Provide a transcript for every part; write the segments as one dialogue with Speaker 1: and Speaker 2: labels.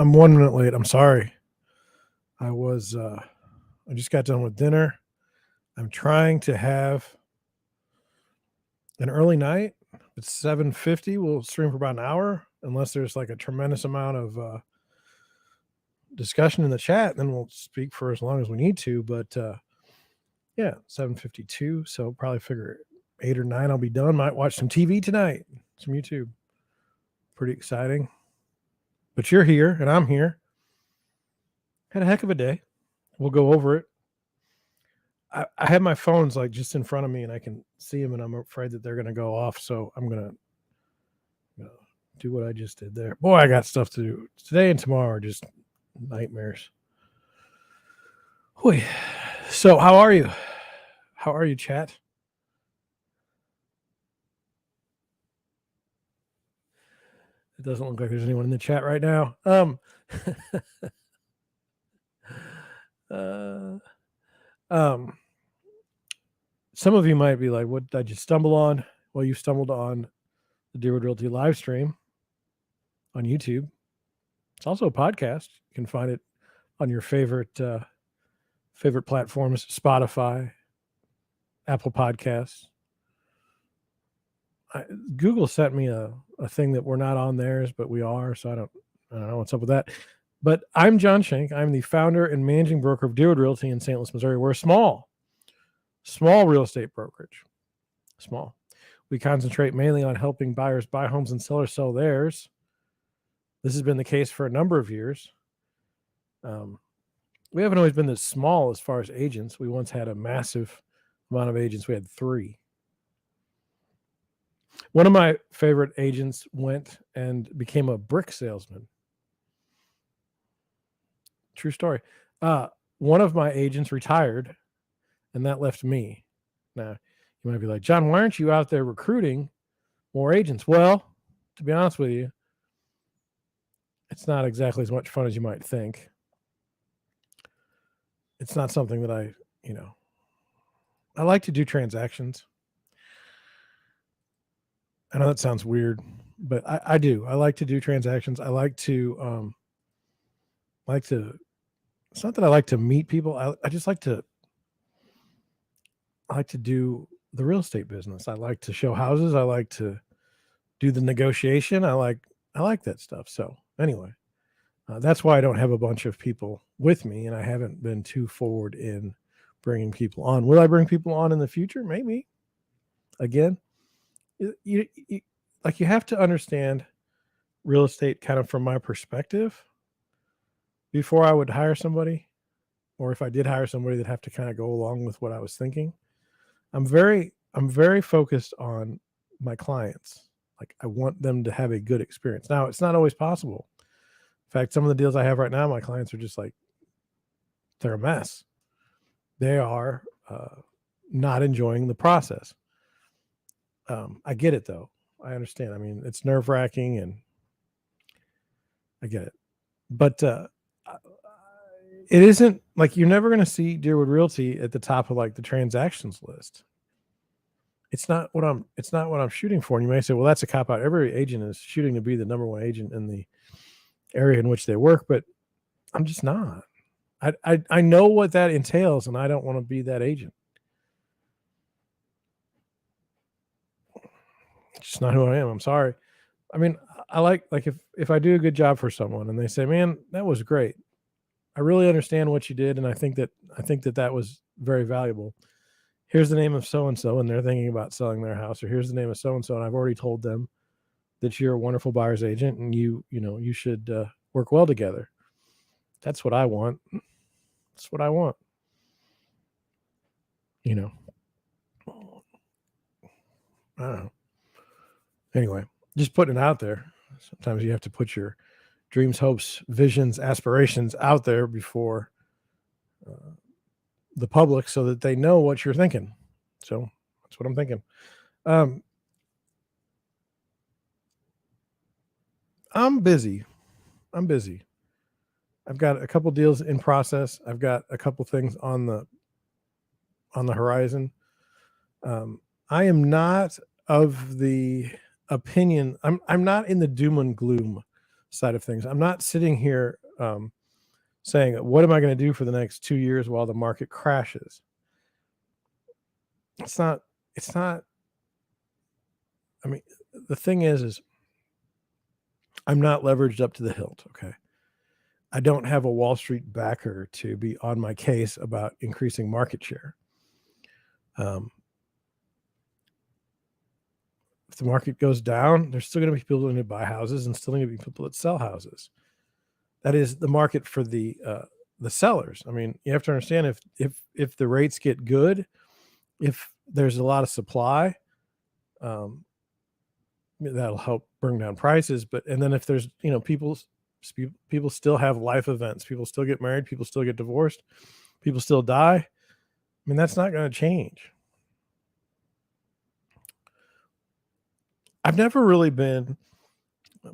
Speaker 1: I'm 1 minute late. I'm sorry. I just got done with dinner. I'm trying to have an early night. It's 7:50. We'll stream for about an hour, unless there's like a tremendous amount of discussion in the chat. Then we'll speak for as long as we need to. But yeah, 7:52. So probably figure 8 or 9 I'll be done. Might watch some TV tonight, some YouTube. Pretty exciting. But you're here and I'm here. Had a heck of a day. We'll go over it. I have my phones like just in front of me and I can see them, and I'm afraid that they're going to go off. So I'm going to do what I just did there. Boy, I got stuff to do. Today and tomorrow are just nightmares. Whew. So how are you? How are you, chat? It doesn't look like there's anyone in the chat right now. Some of you might be like, what did I just stumble on? Well, you stumbled on the Deerwood Realty live stream on YouTube. It's also a podcast. You can find it on your favorite platforms: Spotify, Apple Podcasts. Google sent me a thing that we're not on theirs, but we are. So I don't know what's up with that. But I'm John Shank. I'm the founder and managing broker of Deerwood Realty in St. Louis, Missouri. We're a small real estate brokerage. Small. We concentrate mainly on helping buyers buy homes and sellers sell theirs. This has been the case for a number of years. We haven't always been this small as far as agents. We once had a massive amount of agents. We had 3. One of my favorite agents went and became a brick salesman. True story. One of my agents retired, and that left me. Now, you might be like, John, why aren't you out there recruiting more agents? Well, to be honest with you, it's not exactly as much fun as you might think. It's not something that I like to do transactions. I know that sounds weird, but I do. I like to do transactions. I like to, it's not that I like to meet people. I just like to do the real estate business. I like to show houses. I like to do the negotiation. I like that stuff. So anyway, that's why I don't have a bunch of people with me, and I haven't been too forward in bringing people on. Will I bring people on in the future? Maybe. Again, you have to understand real estate kind of from my perspective before I would hire somebody, or if I did hire somebody, that'd have to kind of go along with what I was thinking. I'm very focused on my clients. Like, I want them to have a good experience. Now, it's not always possible. In fact, some of the deals I have right now, my clients are just like, they're a mess. They are not enjoying the process. I get it, though. I understand. I mean, it's nerve-wracking, and I get it. But it isn't like you're never going to see Deerwood Realty at the top of like the transactions list. It's not what I'm shooting for. And you may say, well, that's a cop out. Every agent is shooting to be the number one agent in the area in which they work, but I'm just not. I know what that entails, and I don't want to be that agent. It's just not who I am. I'm sorry. I mean, I like if I do a good job for someone and they say, man, that was great. I really understand what you did, and I think that was very valuable. Here's the name of so-and-so, and they're thinking about selling their house, or here's the name of so-and-so, and I've already told them that you're a wonderful buyer's agent, and you should work well together. That's what I want. That's what I want. I don't know. Anyway, just putting it out there. Sometimes you have to put your dreams, hopes, visions, aspirations out there before the public so that they know what you're thinking. So that's what I'm thinking. I'm busy. I've got a couple deals in process. I've got a couple things on the horizon. I am not of the opinion. I'm not in the doom and gloom side of things. I'm not sitting here saying, what am I going to do for the next 2 years while the market crashes? It's not, I mean, the thing is I'm not leveraged up to the hilt. Okay. I don't have a Wall Street backer to be on my case about increasing market share. If the market goes down, there's still going to be people going to buy houses and still going to be people that sell houses. That is the market for the sellers. I mean, you have to understand if the rates get good, if there's a lot of supply, that'll help bring down prices. And then if there's, people still have life events, people still get married, people still get divorced, people still die. I mean, that's not going to change. I've never really been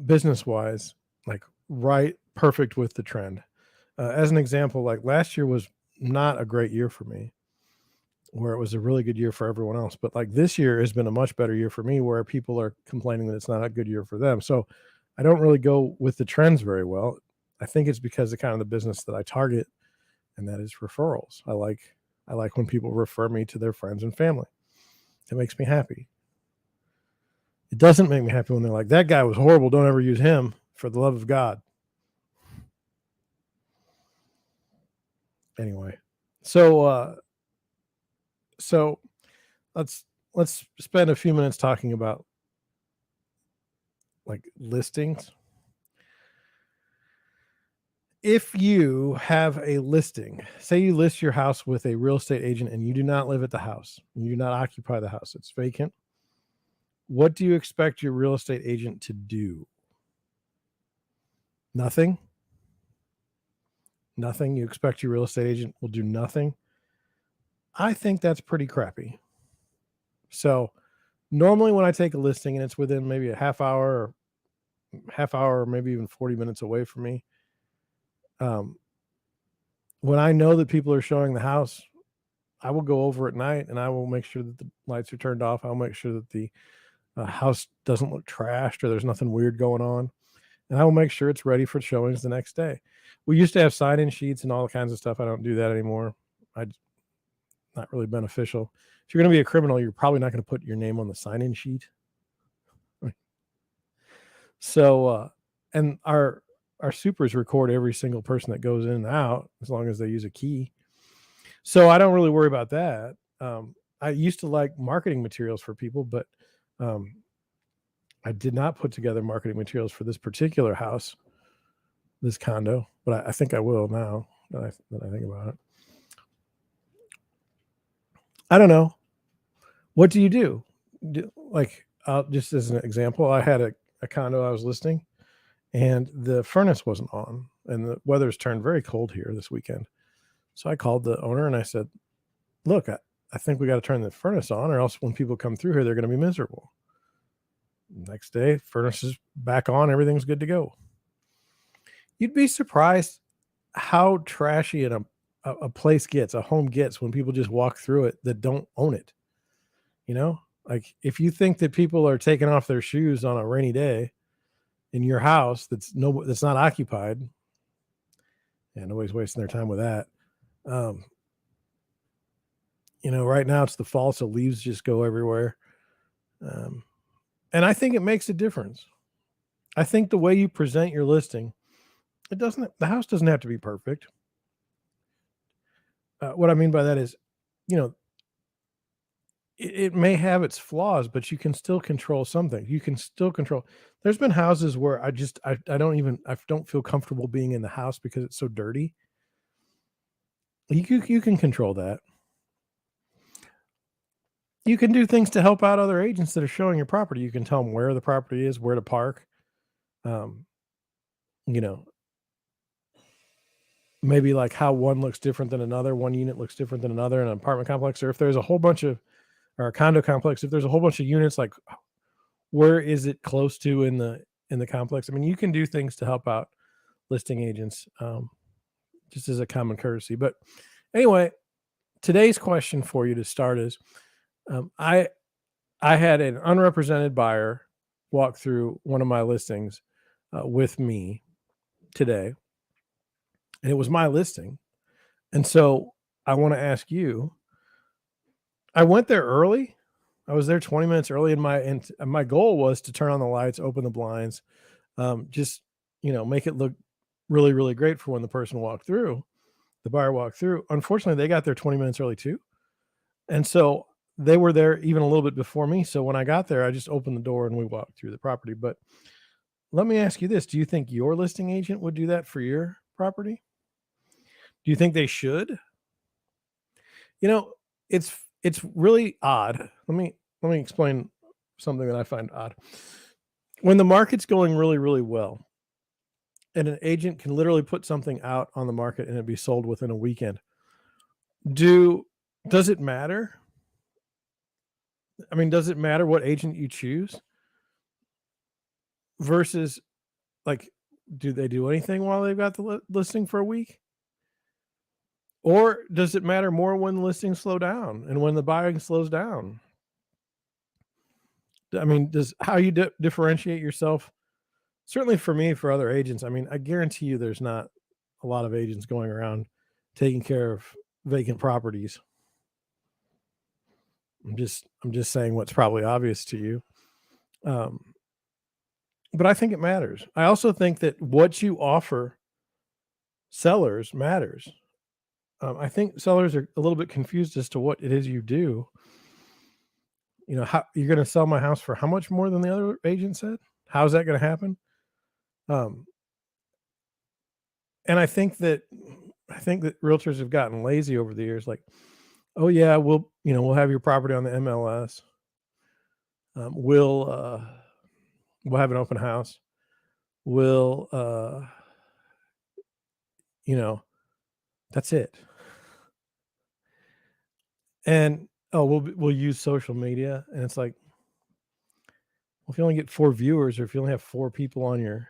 Speaker 1: business-wise, like perfect with the trend. As an example, like last year was not a great year for me, where it was a really good year for everyone else. But like this year has been a much better year for me, where people are complaining that it's not a good year for them. So I don't really go with the trends very well. I think it's because of kind of the business that I target, and that is referrals. I like when people refer me to their friends and family. It makes me happy. It doesn't make me happy when they're like, that guy was horrible, don't ever use him, for the love of God. Anyway, so let's spend a few minutes talking about like listings. If you have a listing, say you list your house with a real estate agent and you do not live at the house, you do not occupy the house, it's vacant, what do you expect your real estate agent to do? Nothing? Nothing? You expect your real estate agent will do nothing? I think that's pretty crappy. So normally when I take a listing and it's within maybe a half hour, or maybe even 40 minutes away from me, when I know that people are showing the house, I will go over at night and I will make sure that the lights are turned off. I'll make sure that the house doesn't look trashed or there's nothing weird going on. And I will make sure it's ready for showings the next day. We used to have sign-in sheets and all kinds of stuff. I don't do that anymore. Not really beneficial. If you're going to be a criminal, you're probably not going to put your name on the sign-in sheet. So, and our supers record every single person that goes in and out as long as they use a key. So I don't really worry about that. I used to like marketing materials for people, but I did not put together marketing materials for this particular house, this condo, but I think I will now that I think about it. I don't know. What do you do? Just as an example, I had a condo I was listing and the furnace wasn't on and the weather's turned very cold here this weekend. So I called the owner and I said, look, I think we got to turn the furnace on or else when people come through here, they're going to be miserable. Next day, furnace is back on. Everything's good to go. You'd be surprised how trashy a place gets, a home gets when people just walk through it that don't own it. Like if you think that people are taking off their shoes on a rainy day in your house that's not occupied, and nobody's wasting their time with that. Right now it's the fall, so leaves just go everywhere. And I think it makes a difference. I think the way you present your listing, the house doesn't have to be perfect. What I mean by that is, it may have its flaws, but you can still control something. You can still control. There's been houses where I don't feel comfortable being in the house because it's so dirty. You can control that. You can do things to help out other agents that are showing your property. You can tell them where the property is, where to park. Maybe like how one looks different than another. One unit looks different than another in an apartment complex, or if there's a whole bunch of, or a condo complex, if there's a whole bunch of units, like where is it close to in the complex? I mean, you can do things to help out listing agents, just as a common courtesy. But anyway, today's question for you to start is, I had an unrepresented buyer walk through one of my listings with me today, and it was my listing. And so I want to ask you, I went there early. I was there 20 minutes early, and my goal was to turn on the lights, open the blinds, just make it look really, really great for when the person walked through, the buyer walked through. Unfortunately, they got there 20 minutes early too. And so they were there even a little bit before me. So when I got there, I just opened the door and we walked through the property. But let me ask you this. Do you think your listing agent would do that for your property? Do you think they should? It's really odd. Let me explain something that I find odd. When the market's going really, really well, and an agent can literally put something out on the market and it be sold within a weekend, does it matter? I mean, does it matter what agent you choose versus, like, do they do anything while they've got the listing for a week? Or does it matter more when the listings slow down and when the buying slows down? I mean, does how you differentiate yourself? Certainly for me, for other agents, I mean, I guarantee you there's not a lot of agents going around taking care of vacant properties. I'm just saying what's probably obvious to you. But I think it matters. I also think that what you offer sellers matters. I think sellers are a little bit confused as to what it is you do. How you're going to sell my house for how much more than the other agent said? How's that going to happen? And I think that realtors have gotten lazy over the years. Like, oh yeah, we'll have your property on the MLS. We'll have an open house. We'll that's it. And we'll use social media, and it's like, well, if you only get 4 viewers, or if you only have 4 people on your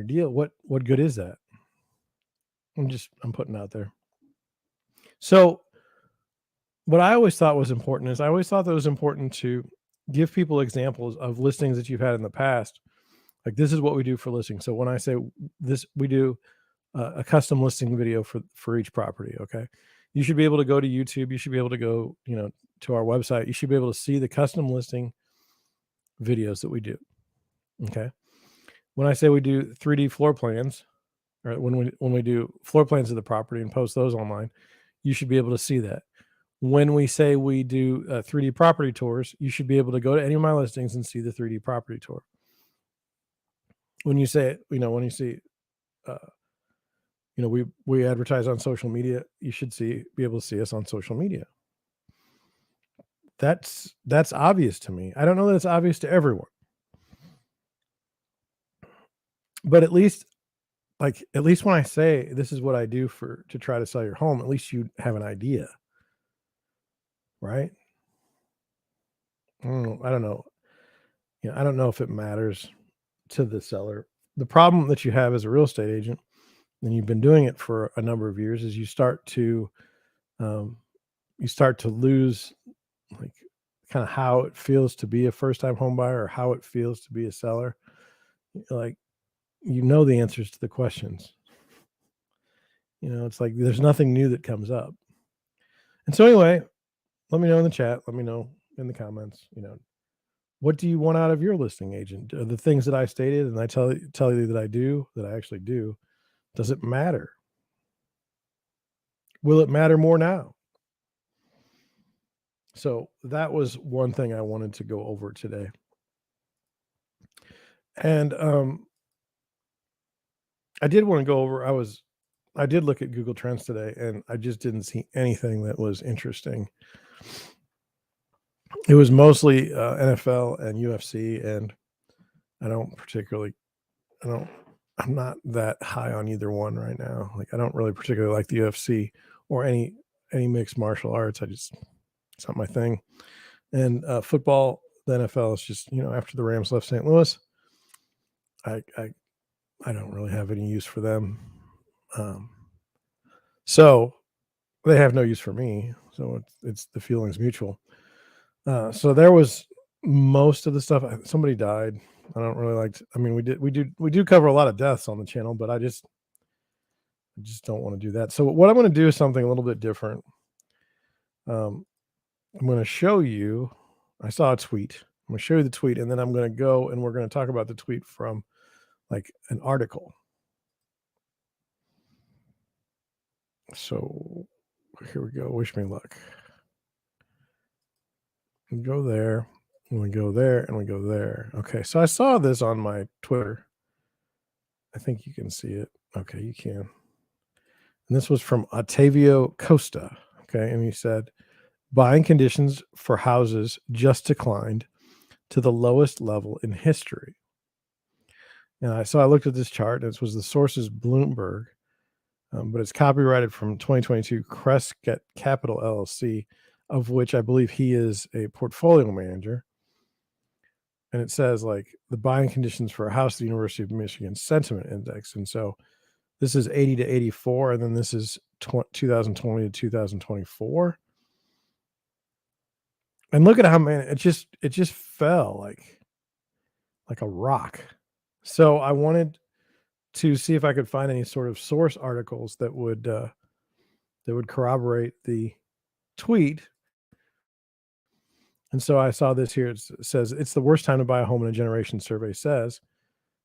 Speaker 1: deal, what good is that? I'm putting out there. So what I always thought was important is I always thought that it was important to give people examples of listings that you've had in the past. Like, this is what we do for listings. So when I say this, we do a custom listing video for each property. Okay. You should be able to go to YouTube. You should be able to go, to our website. You should be able to see the custom listing videos that we do. Okay. When I say we do 3D floor plans, or when we do floor plans of the property and post those online, you should be able to see that. When we say we do 3D property tours, you should be able to go to any of my listings and see the 3D property tour. When you say, when you see, we advertise on social media, you should be able to see us on social media. That's obvious to me. I don't know that it's obvious to everyone, but at least when I say this is what I do to try to sell your home, at least you have an idea, right? I don't know. I don't know if it matters to the seller. The problem that you have as a real estate agent, and you've been doing it for a number of years, is you start to lose, like, kind of how it feels to be a first-time home buyer, or how it feels to be a seller. Like, the answers to the questions. It's like there's nothing new that comes up. And so anyway, let me know in the chat. Let me know in the comments. What do you want out of your listing agent? The things that I stated and I tell you that I actually do. Does it matter? Will it matter more now? So that was one thing I wanted to go over today. And I did want to go over, I did look at Google Trends today, and I just didn't see anything that was interesting. It was mostly NFL and UFC, and I'm not that high on either one right now. Like, I don't really particularly like the UFC or any mixed martial arts. It's not my thing. And football, the NFL is just, after the Rams left St. Louis, I don't really have any use for them. So they have no use for me. So it's the feeling's mutual. So there was most of the stuff. Somebody died. I don't really like to, I mean, we do cover a lot of deaths on the channel, but I just don't want to do that. So what I'm going to do is something a little bit different. I'm going to show you, I saw a tweet. I'm going to show you the tweet, and then I'm going to go and we're going to talk about the tweet from like an article. So here we go. Wish me luck. We go there, and we go there, and we go there. Okay, so I saw this on my Twitter. I think you can see it. Okay, you can. And this was from Otavio Costa. Okay, and he said, buying conditions for houses just declined to the lowest level in history. And so I looked at this chart, and it was the source is Bloomberg, but it's copyrighted from 2022 Costa Capital LLC, of which I believe he is a portfolio manager. And it says like the buying conditions for a house, the University of Michigan Sentiment Index. And so this is 80 to 84, and then this is 2020 to 2024. And look at how, man, it just fell like a rock. So I wanted to see if I could find any sort of source articles that would corroborate the tweet. And so I saw this here. It says it's the worst time to buy a home in a generation, survey says.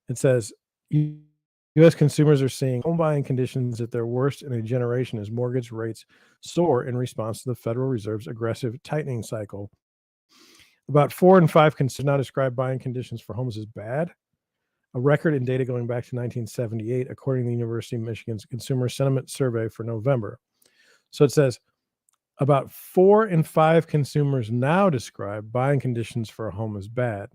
Speaker 1: It says U.S. consumers are seeing home buying conditions at their worst in a generation as mortgage rates soar in response to the Federal Reserve's aggressive tightening cycle. About 4 in 5 consumers now describe buying conditions for homes as bad, a record in data going back to 1978, according to the University of Michigan's Consumer Sentiment Survey for November. So it says about 4 in 5 consumers now describe buying conditions for a home as bad.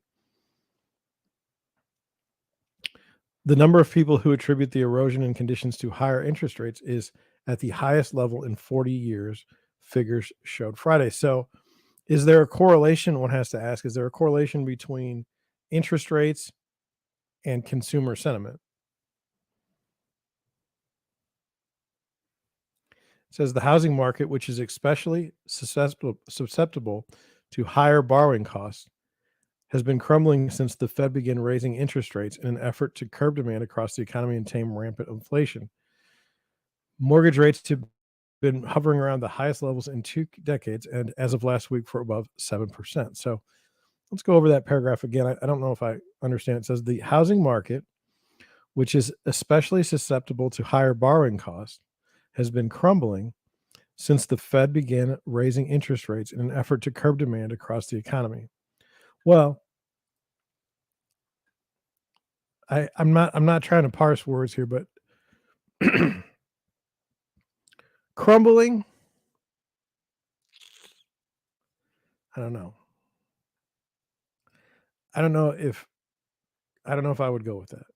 Speaker 1: The number of people who attribute the erosion in conditions to higher interest rates is at the highest level in 40 years, figures showed Friday. So is there a correlation? One has to ask, is there a correlation between interest rates and consumer sentiment? It says the housing market, which is especially susceptible to higher borrowing costs, has been crumbling since the Fed began raising interest rates in an effort to curb demand across the economy and tame rampant inflation. Mortgage rates have been hovering around the highest levels in 2 decades, and as of last week, for above 7%. So let's go over that paragraph again. I don't know if I understand. It says the housing market, which is especially susceptible to higher borrowing costs, has been crumbling since the Fed began raising interest rates in an effort to curb demand across the economy. Well, I'm not trying to parse words here, but crumbling, I don't know. I don't know if I would go with that.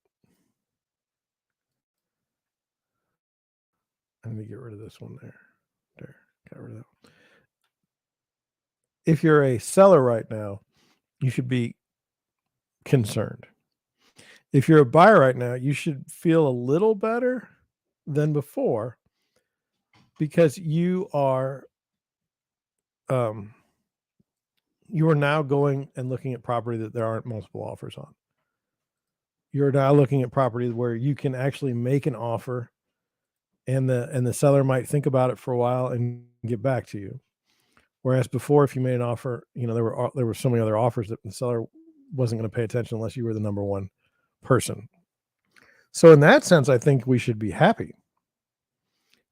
Speaker 1: Let me get rid of this one there. There, got rid of that one. If you're a seller right now, you should be concerned. If you're a buyer right now, you should feel a little better than before because you are now going and looking at property that there aren't multiple offers on. You're now looking at property where you can actually make an offer and the seller might think about it for a while and get back to you. Whereas before, if you made an offer, there were so many other offers that the seller wasn't going to pay attention unless you were the number one person. So in that sense, I think we should be happy.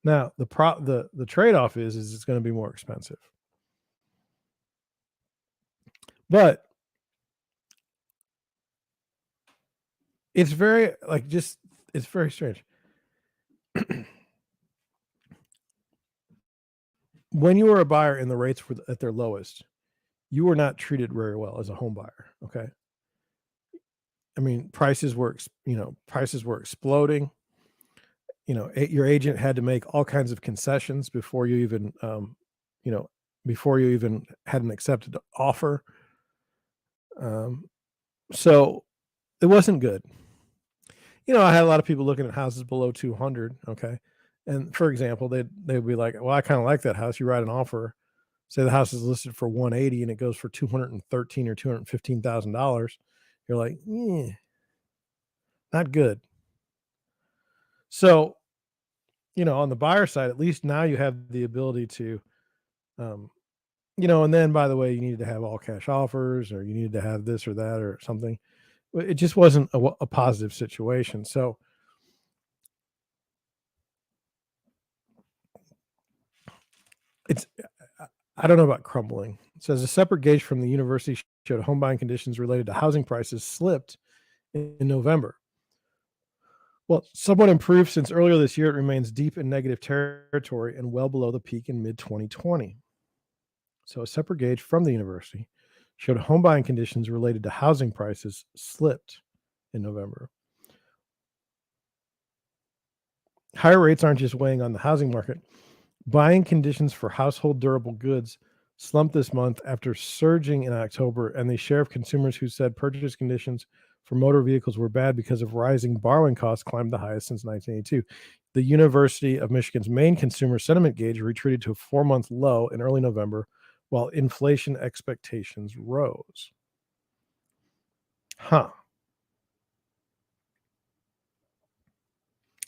Speaker 1: Now, the trade-off is it's going to be more expensive. But it's very it's very strange. When you were a buyer and the rates were at their lowest, you were not treated very well as a home buyer. Okay. I mean, prices were exploding. Your agent had to make all kinds of concessions before you even, had an accepted offer. So it wasn't good. I had a lot of people looking at houses below 200. Okay. And for example, they'd be like, well, I kind of like that house. You write an offer, say the house is listed for 180 and it goes for $213,000 or $215,000. you're like, not good. So, on the buyer side, at least now you have the ability to, and then by the way, you needed to have all cash offers, or you needed to have this or that or something. It just wasn't a positive situation. So it's, I don't know about crumbling. It says a separate gauge from the university showed home buying conditions related to housing prices slipped in November. Well, somewhat improved since earlier this year. It remains deep in negative territory and well below the peak in mid 2020. So a separate gauge from the university showed home buying conditions related to housing prices slipped in November. Higher rates aren't just weighing on the housing market. Buying conditions for household durable goods slumped this month after surging in October, and the share of consumers who said purchase conditions for motor vehicles were bad because of rising borrowing costs climbed the highest since 1982. The University of Michigan's main consumer sentiment gauge retreated to a 4-month low in early November, while inflation expectations rose.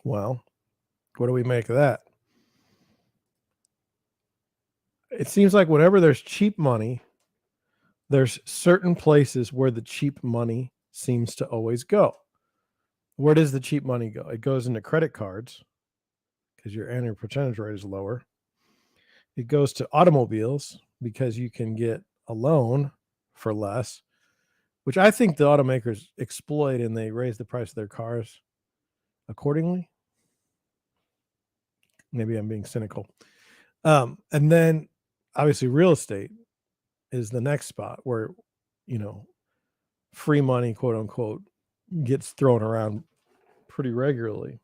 Speaker 1: Well, what do we make of that? It seems like whenever there's cheap money, there's certain places where the cheap money seems to always go. Where does the cheap money go? It goes into credit cards because your annual percentage rate is lower. It goes to automobiles because you can get a loan for less, which I think the automakers exploit, and they raise the price of their cars accordingly. Maybe I'm being cynical. And then obviously real estate is the next spot where, free money, quote unquote, gets thrown around pretty regularly.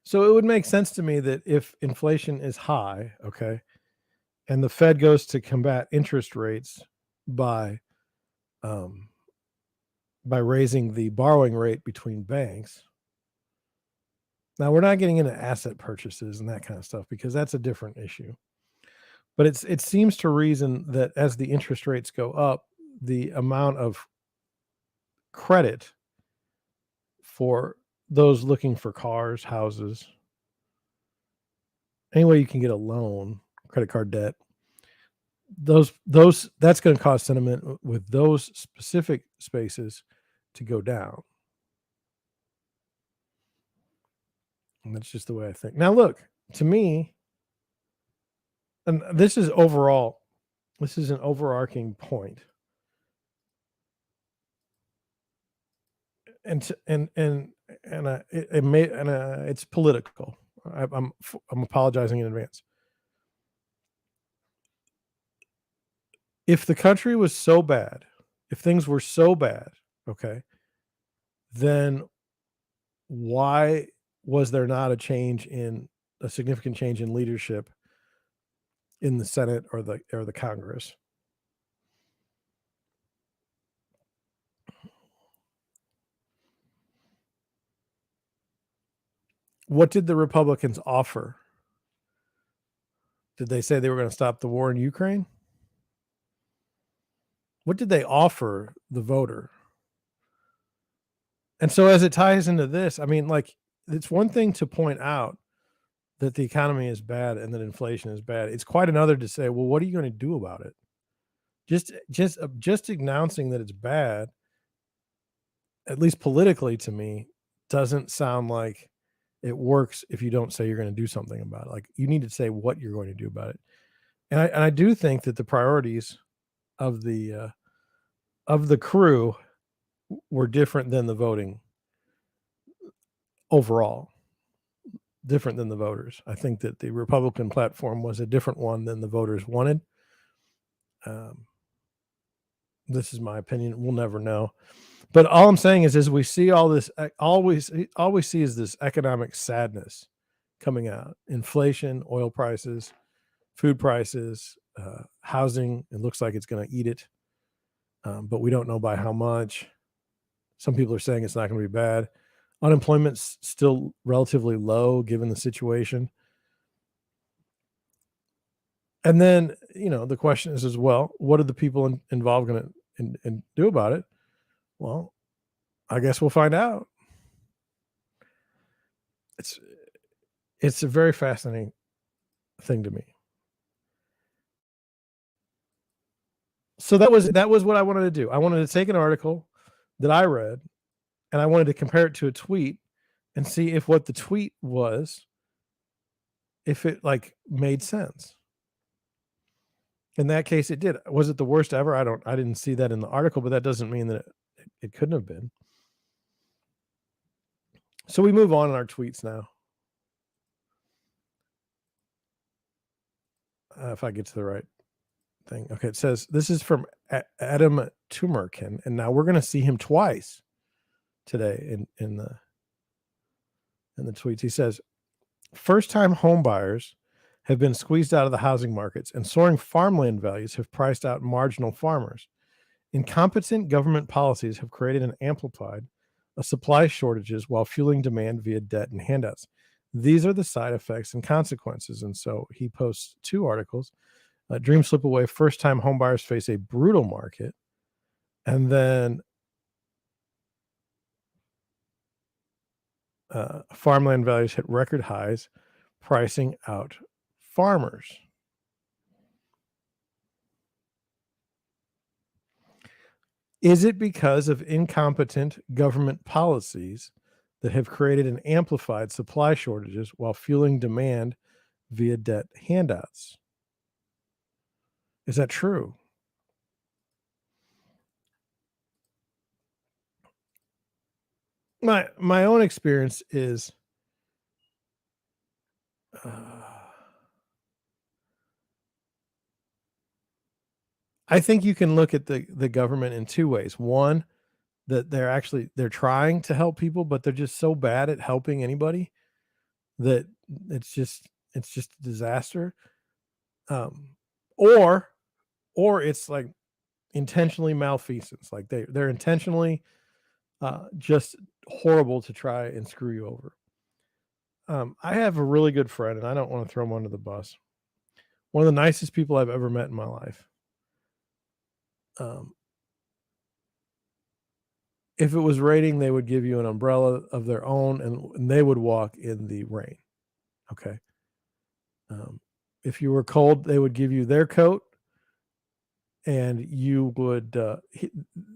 Speaker 1: So it would make sense to me that if inflation is high, okay, and the Fed goes to combat interest rates by raising the borrowing rate between banks. Now we're not getting into asset purchases and that kind of stuff because that's a different issue. But it seems to reason that as the interest rates go up, the amount of credit for those looking for cars, houses, any way you can get a loan, credit card debt, those that's going to cause sentiment with those specific spaces to go down. And that's just the way I think. Now look, to me, and this is an overarching point. It's political. I'm apologizing in advance. If the country was so bad, if things were so bad, okay, then why was there not a significant change in leadership in the Senate or the Congress? What did the Republicans offer? Did they say they were going to stop the war in Ukraine? What did they offer the voter? And so as it ties into this, I mean, like, it's one thing to point out that the economy is bad and that inflation is bad. It's quite another to say, well, what are you going to do about it? Just announcing that it's bad, at least politically to me, doesn't sound like it works if you don't say you're going to do something about it. Like, you need to say what you're going to do about it. And I do think that the priorities of the crew were different than the voting overall, different than the voters. I think that the Republican platform was a different one than the voters wanted. This is my opinion. We'll never know. But all I'm saying is we see all this, all we see is this economic sadness coming out. Inflation, oil prices, food prices, housing. It looks like it's going to eat it. But we don't know by how much. Some people are saying it's not going to be bad. Unemployment's still relatively low given the situation. And then, the question is as well, what are the people involved going to do about it? Well, I guess we'll find out. It's it's a very fascinating thing to me. So that was what I wanted to do. I wanted to take an article that I read and I wanted to compare it to a tweet and see if what the tweet was, if it like made sense. In that case, it did. Was it the worst ever? I didn't see that in the article, but that doesn't mean that it couldn't have been. So we move on in our tweets now. If I get to the right thing. Okay, it says this is from Adem Tumerkan, and now we're going to see him twice today in the tweets. He says, first-time home buyers have been squeezed out of the housing markets, and soaring farmland values have priced out marginal farmers. Incompetent government policies have created and amplified a supply shortages while fueling demand via debt and handouts. These are the side effects and consequences. And so he posts two articles. Dreams slip away. First-time homebuyers face a brutal market. And then farmland values hit record highs, pricing out farmers. Is it because of incompetent government policies that have created and amplified supply shortages while fueling demand via debt handouts? Is that true? My own experience is I think you can look at the government in two ways. One, that they're trying to help people, but they're just so bad at helping anybody that it's just a disaster. Or it's like intentionally malfeasance, like they're intentionally just horrible to try and screw you over. I have a really good friend, and I don't want to throw him under the bus. One of the nicest people I've ever met in my life. If it was raining, they would give you an umbrella of their own, and they would walk in the rain. Okay. If you were cold, they would give you their coat, and you would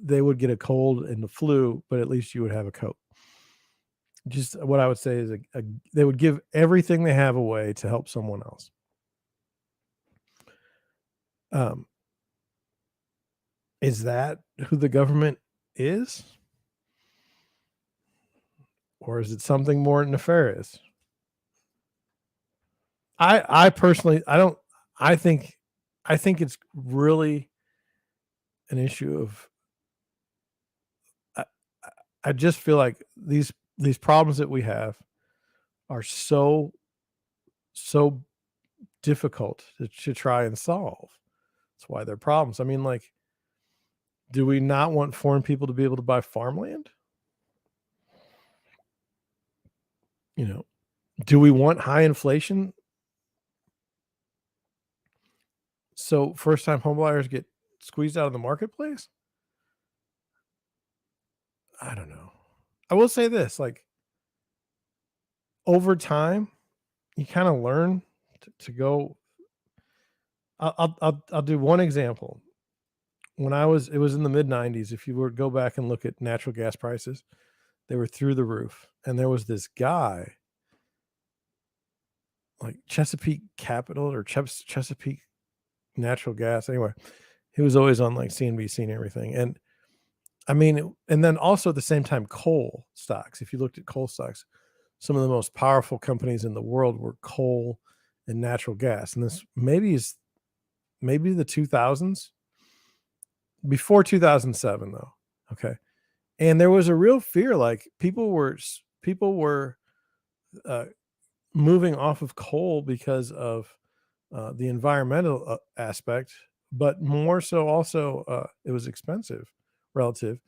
Speaker 1: they would get a cold and the flu, but at least you would have a coat. Just what I would say is they would give everything they have away to help someone else. Is that who the government is? Or is it something more nefarious? I personally, I think it's really an issue of, I just feel like these problems that we have are so difficult to try and solve. That's why they're problems. I mean, like, do we not want foreign people to be able to buy farmland? Do we want high inflation? So first-time homebuyers get squeezed out of the marketplace? I don't know. I will say this, like, over time, you kind of learn to go. I'll do one example. When it was in the mid 90s. If you were to go back and look at natural gas prices, they were through the roof. And there was this guy, like Chesapeake Capital or Chesapeake Natural Gas. Anyway, he was always on like CNBC and everything. And I mean, and then also at the same time, coal stocks. If you looked at coal stocks, some of the most powerful companies in the world were coal and natural gas. And this maybe the 2000s, before 2007 though. Okay. And there was a real fear, like people were moving off of coal because of the environmental aspect, but more so also it was expensive relative,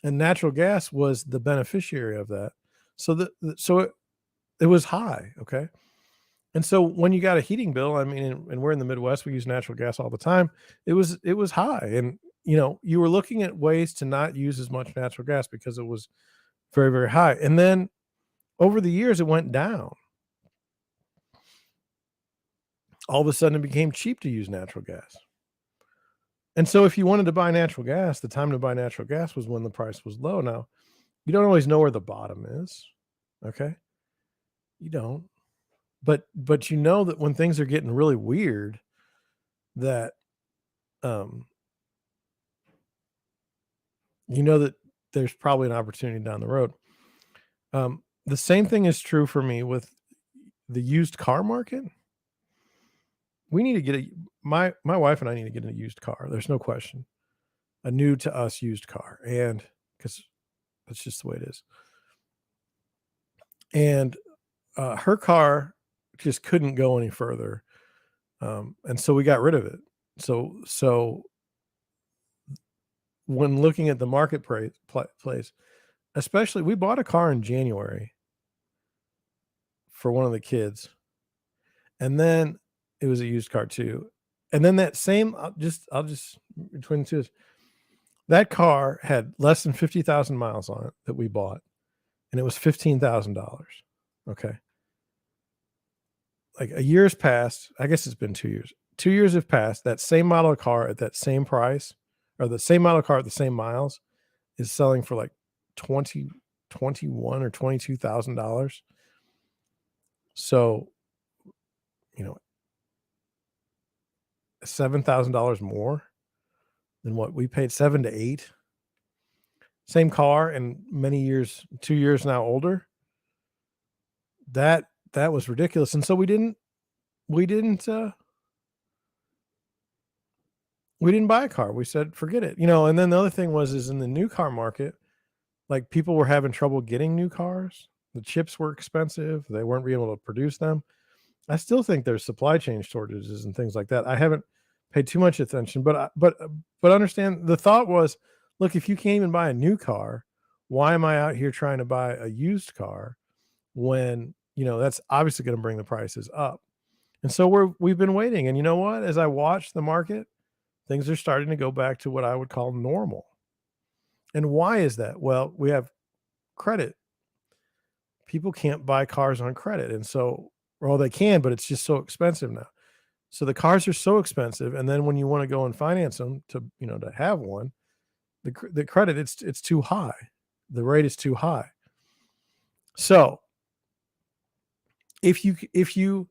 Speaker 1: and natural gas was the beneficiary of that. So it was high. Okay. And so when you got a heating bill, I mean, and we're in the Midwest, we use natural gas all the time. It was high, and you were looking at ways to not use as much natural gas because it was very, very high. And then over the years, it went down. All of a sudden, it became cheap to use natural gas. And so if you wanted to buy natural gas, the time to buy natural gas was when the price was low. Now, you don't always know where the bottom is. Okay? You don't. But you know that when things are getting really weird, that um you know that there's probably an opportunity down the road. The same thing is true for me with the used car market. We need to get my wife and I need to get a used car. There's no question. A new to us used car. And because that's just the way it is. And her car just couldn't go any further. And so we got rid of it. So when looking at the marketplace, especially we bought a car in January for one of the kids, and then it was a used car too. And then that same, I'll just between the two, that car had less than 50,000 miles on it that we bought, and it was $15,000. Okay. Like a year's passed. I guess it's been 2 years. 2 years have passed. That same model of car at that same price, or the same model of car at the same miles, is selling for like 20, 21 or $22,000. So, you know, $7,000 more than what we paid, 7 to 8. Same car and many years, 2 years now older. That was ridiculous. And so we didn't buy a car. We said, forget it. And then the other thing is in the new car market, like people were having trouble getting new cars. The chips were expensive. They weren't being able to produce them. I still think there's supply chain shortages and things like that. I haven't paid too much attention, but understand the thought was, look, if you can't even buy a new car, why am I out here trying to buy a used car when, that's obviously going to bring the prices up. And so we've been waiting. And you know what? As I watch the market, things are starting to go back to what I would call normal. And why is that? Well, we have credit. People can't buy cars on credit. And so, well, they can, but it's just so expensive now. So the cars are so expensive. And then when you want to go and finance them to have one, the credit, it's too high. The rate is too high. So if you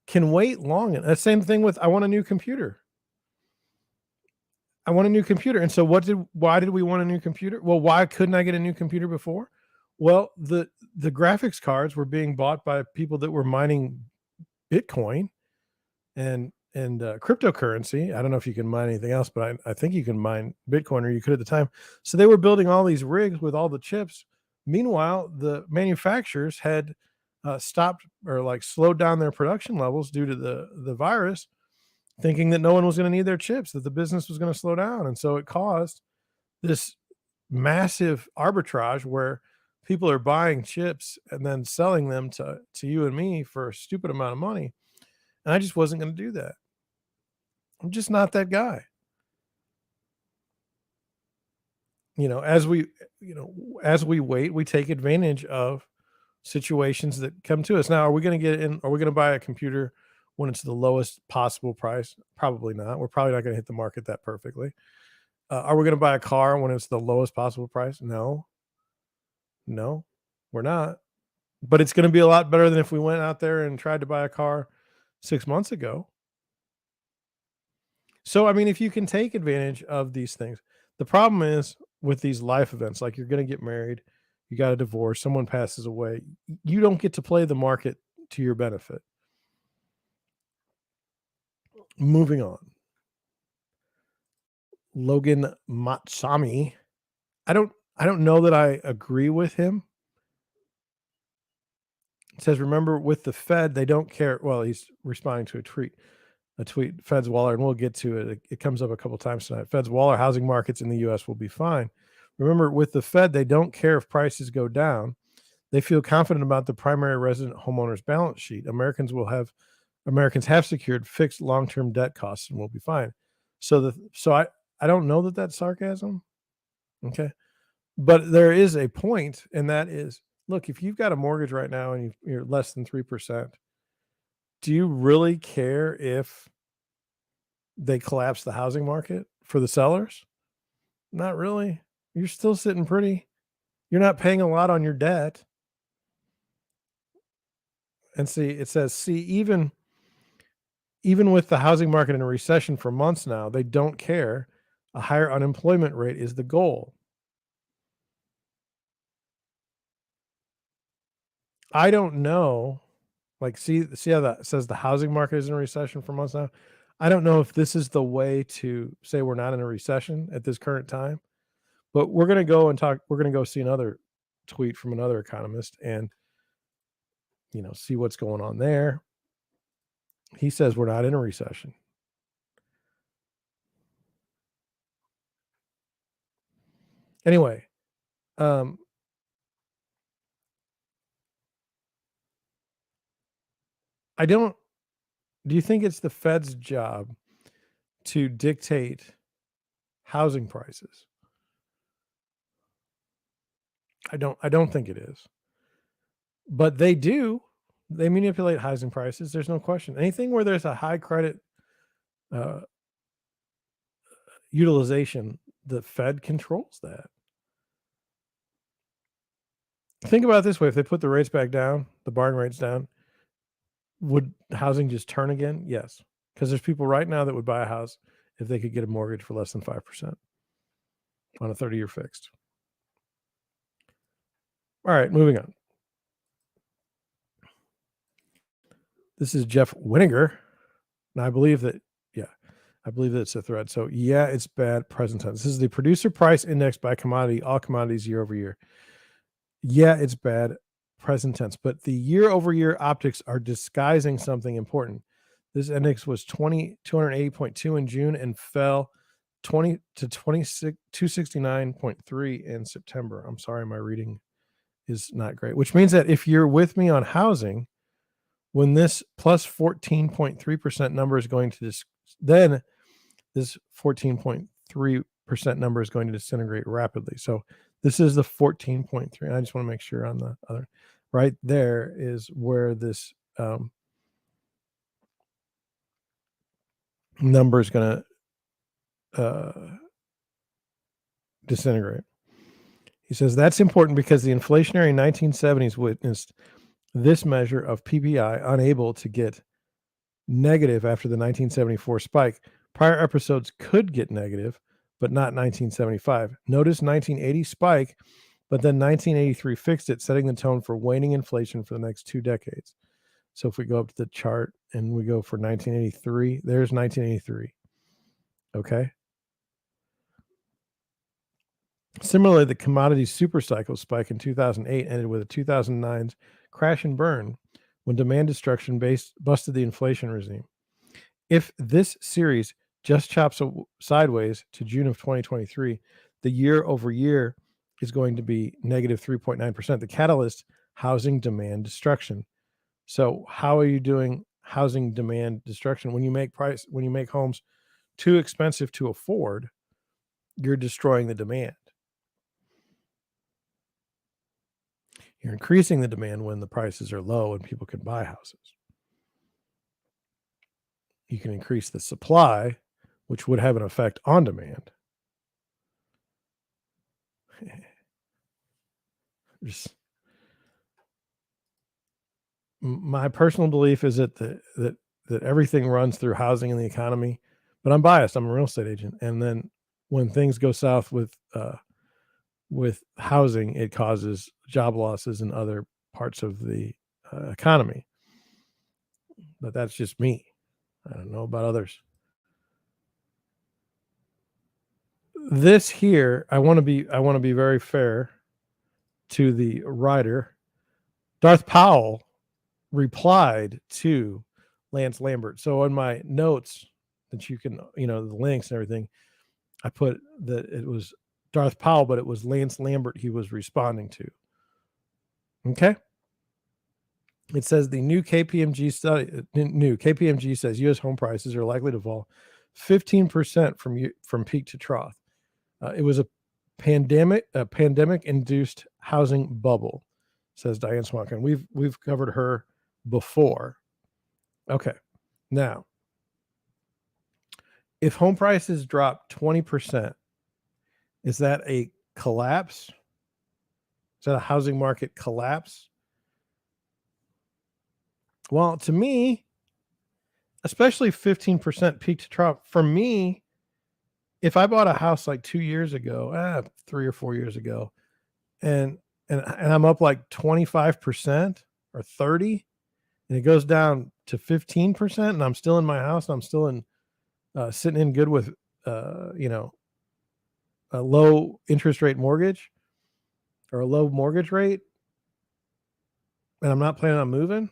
Speaker 1: can wait long, and the same thing with, I want a new computer. And so why did we want a new computer? Well, why couldn't I get a new computer before? Well, the graphics cards were being bought by people that were mining Bitcoin and cryptocurrency. I don't know if you can mine anything else, but I think you can mine Bitcoin, or you could at the time. So they were building all these rigs with all the chips. Meanwhile, the manufacturers had stopped or like slowed down their production levels due to the virus, thinking that no one was going to need their chips, that the business was going to slow down. And so it caused this massive arbitrage where people are buying chips and then selling them to you and me for a stupid amount of money. And I just wasn't going to do that. I'm just not that guy. As we wait, we take advantage of situations that come to us. Now, are we going to buy a computer when it's the lowest possible price? Probably not. We're probably not going to hit the market that perfectly. Are we going to buy a car when it's the lowest possible price? No, we're not. But it's going to be a lot better than if we went out there and tried to buy a car 6 months ago. So, I mean, if you can take advantage of these things, the problem is with these life events, like you're going to get married, you got a divorce, someone passes away, you don't get to play the market to your benefit. Moving on. Logan Mahtshami. I don't know that I agree with him. It says, remember, with the Fed, they don't care. Well, he's responding to a tweet, Fed's Waller, and we'll get to it. It comes up a couple times tonight. Fed's Waller, housing markets in the U.S. will be fine. Remember, with the Fed, they don't care if prices go down. They feel confident about the primary resident homeowner's balance sheet. Americans have secured fixed long-term debt costs and will be fine. So I don't know that that's sarcasm. Okay. But there is a point, and that is, look, if you've got a mortgage right now and you're less than 3%, do you really care if they collapse the housing market for the sellers? Not really. You're still sitting pretty. You're not paying a lot on your debt. And see, it says, even with the housing market in a recession for months now, they don't care. A higher unemployment rate is the goal. I don't know. Like, see how that says the housing market is in a recession for months now? I don't know if this is the way to say we're not in a recession at this current time, but we're going to go and talk. We're going to go see another tweet from another economist and, see what's going on there. He says we're not in a recession. Anyway, do you think it's the Fed's job to dictate housing prices? I don't think it is. But they do. They manipulate housing prices. There's no question. Anything where there's a high credit utilization, the Fed controls that. Think about it this way. If they put the rates back down, the borrowing rates down, would housing just turn again? Yes. Because there's people right now that would buy a house if they could get a mortgage for less than 5% on a 30-year fixed. All right, moving on. This is Jeff Weniger. And I believe that it's a thread. So it's bad present tense. This is the producer price index by commodity, all commodities year over year. Yeah, it's bad present tense, but the year over year optics are disguising something important. This index was 280.2 in June and fell 20 to 269.3 in September. I'm sorry, my reading is not great, which means that if you're with me on housing, when this plus 14.3% number is going to then this 14.3% number is going to disintegrate rapidly. So this is the 14.3. I just want to make sure on the other right there is where this number is going to disintegrate. He says that's important because the inflationary 1970s witnessed this measure of PPI unable to get negative after the 1974 spike. Prior episodes could get negative, but not 1975. Notice 1980 spike, but then 1983 fixed it, setting the tone for waning inflation for the next 2 decades. So if we go up to the chart and we go for 1983, there's 1983. Okay. Similarly, the commodity supercycle spike in 2008 ended with a 2009's crash and burn when demand destruction busted the inflation regime. If this series just chops sideways to June of 2023, the year over year is going to be negative 3.9%. The catalyst, housing demand destruction. So how are you doing housing demand destruction? When you make homes too expensive to afford, you're destroying the demand. You're increasing the demand when the prices are low and people can buy houses. You can increase the supply, which would have an effect on demand. Just my personal belief is that everything runs through housing and the economy, but I'm biased. I'm a real estate agent, and then when things go south with housing, it causes job losses in other parts of the economy. But that's just me. I don't know about others. This here, I want to be very fair to the writer. Darth Powell replied to Lance Lambert. So in my notes that you can, the links and everything, I put that it was Darth Powell, but it was Lance Lambert he was responding to. Okay. It says the new KPMG study, says U.S. home prices are likely to fall 15% from peak to trough. It was a pandemic-induced housing bubble, says Diane Swankin. We've covered her before. Okay. Now, if home prices drop 20%, is that a collapse? Is that a housing market collapse? Well, to me, especially 15% peak to trough, for me, if I bought a house like 2 years ago, 3 or 4 years ago, and I'm up like 25% or 30, and it goes down to 15%, and I'm still in my house, and I'm still in sitting in good with a low interest rate mortgage or a low mortgage rate, and I'm not planning on moving,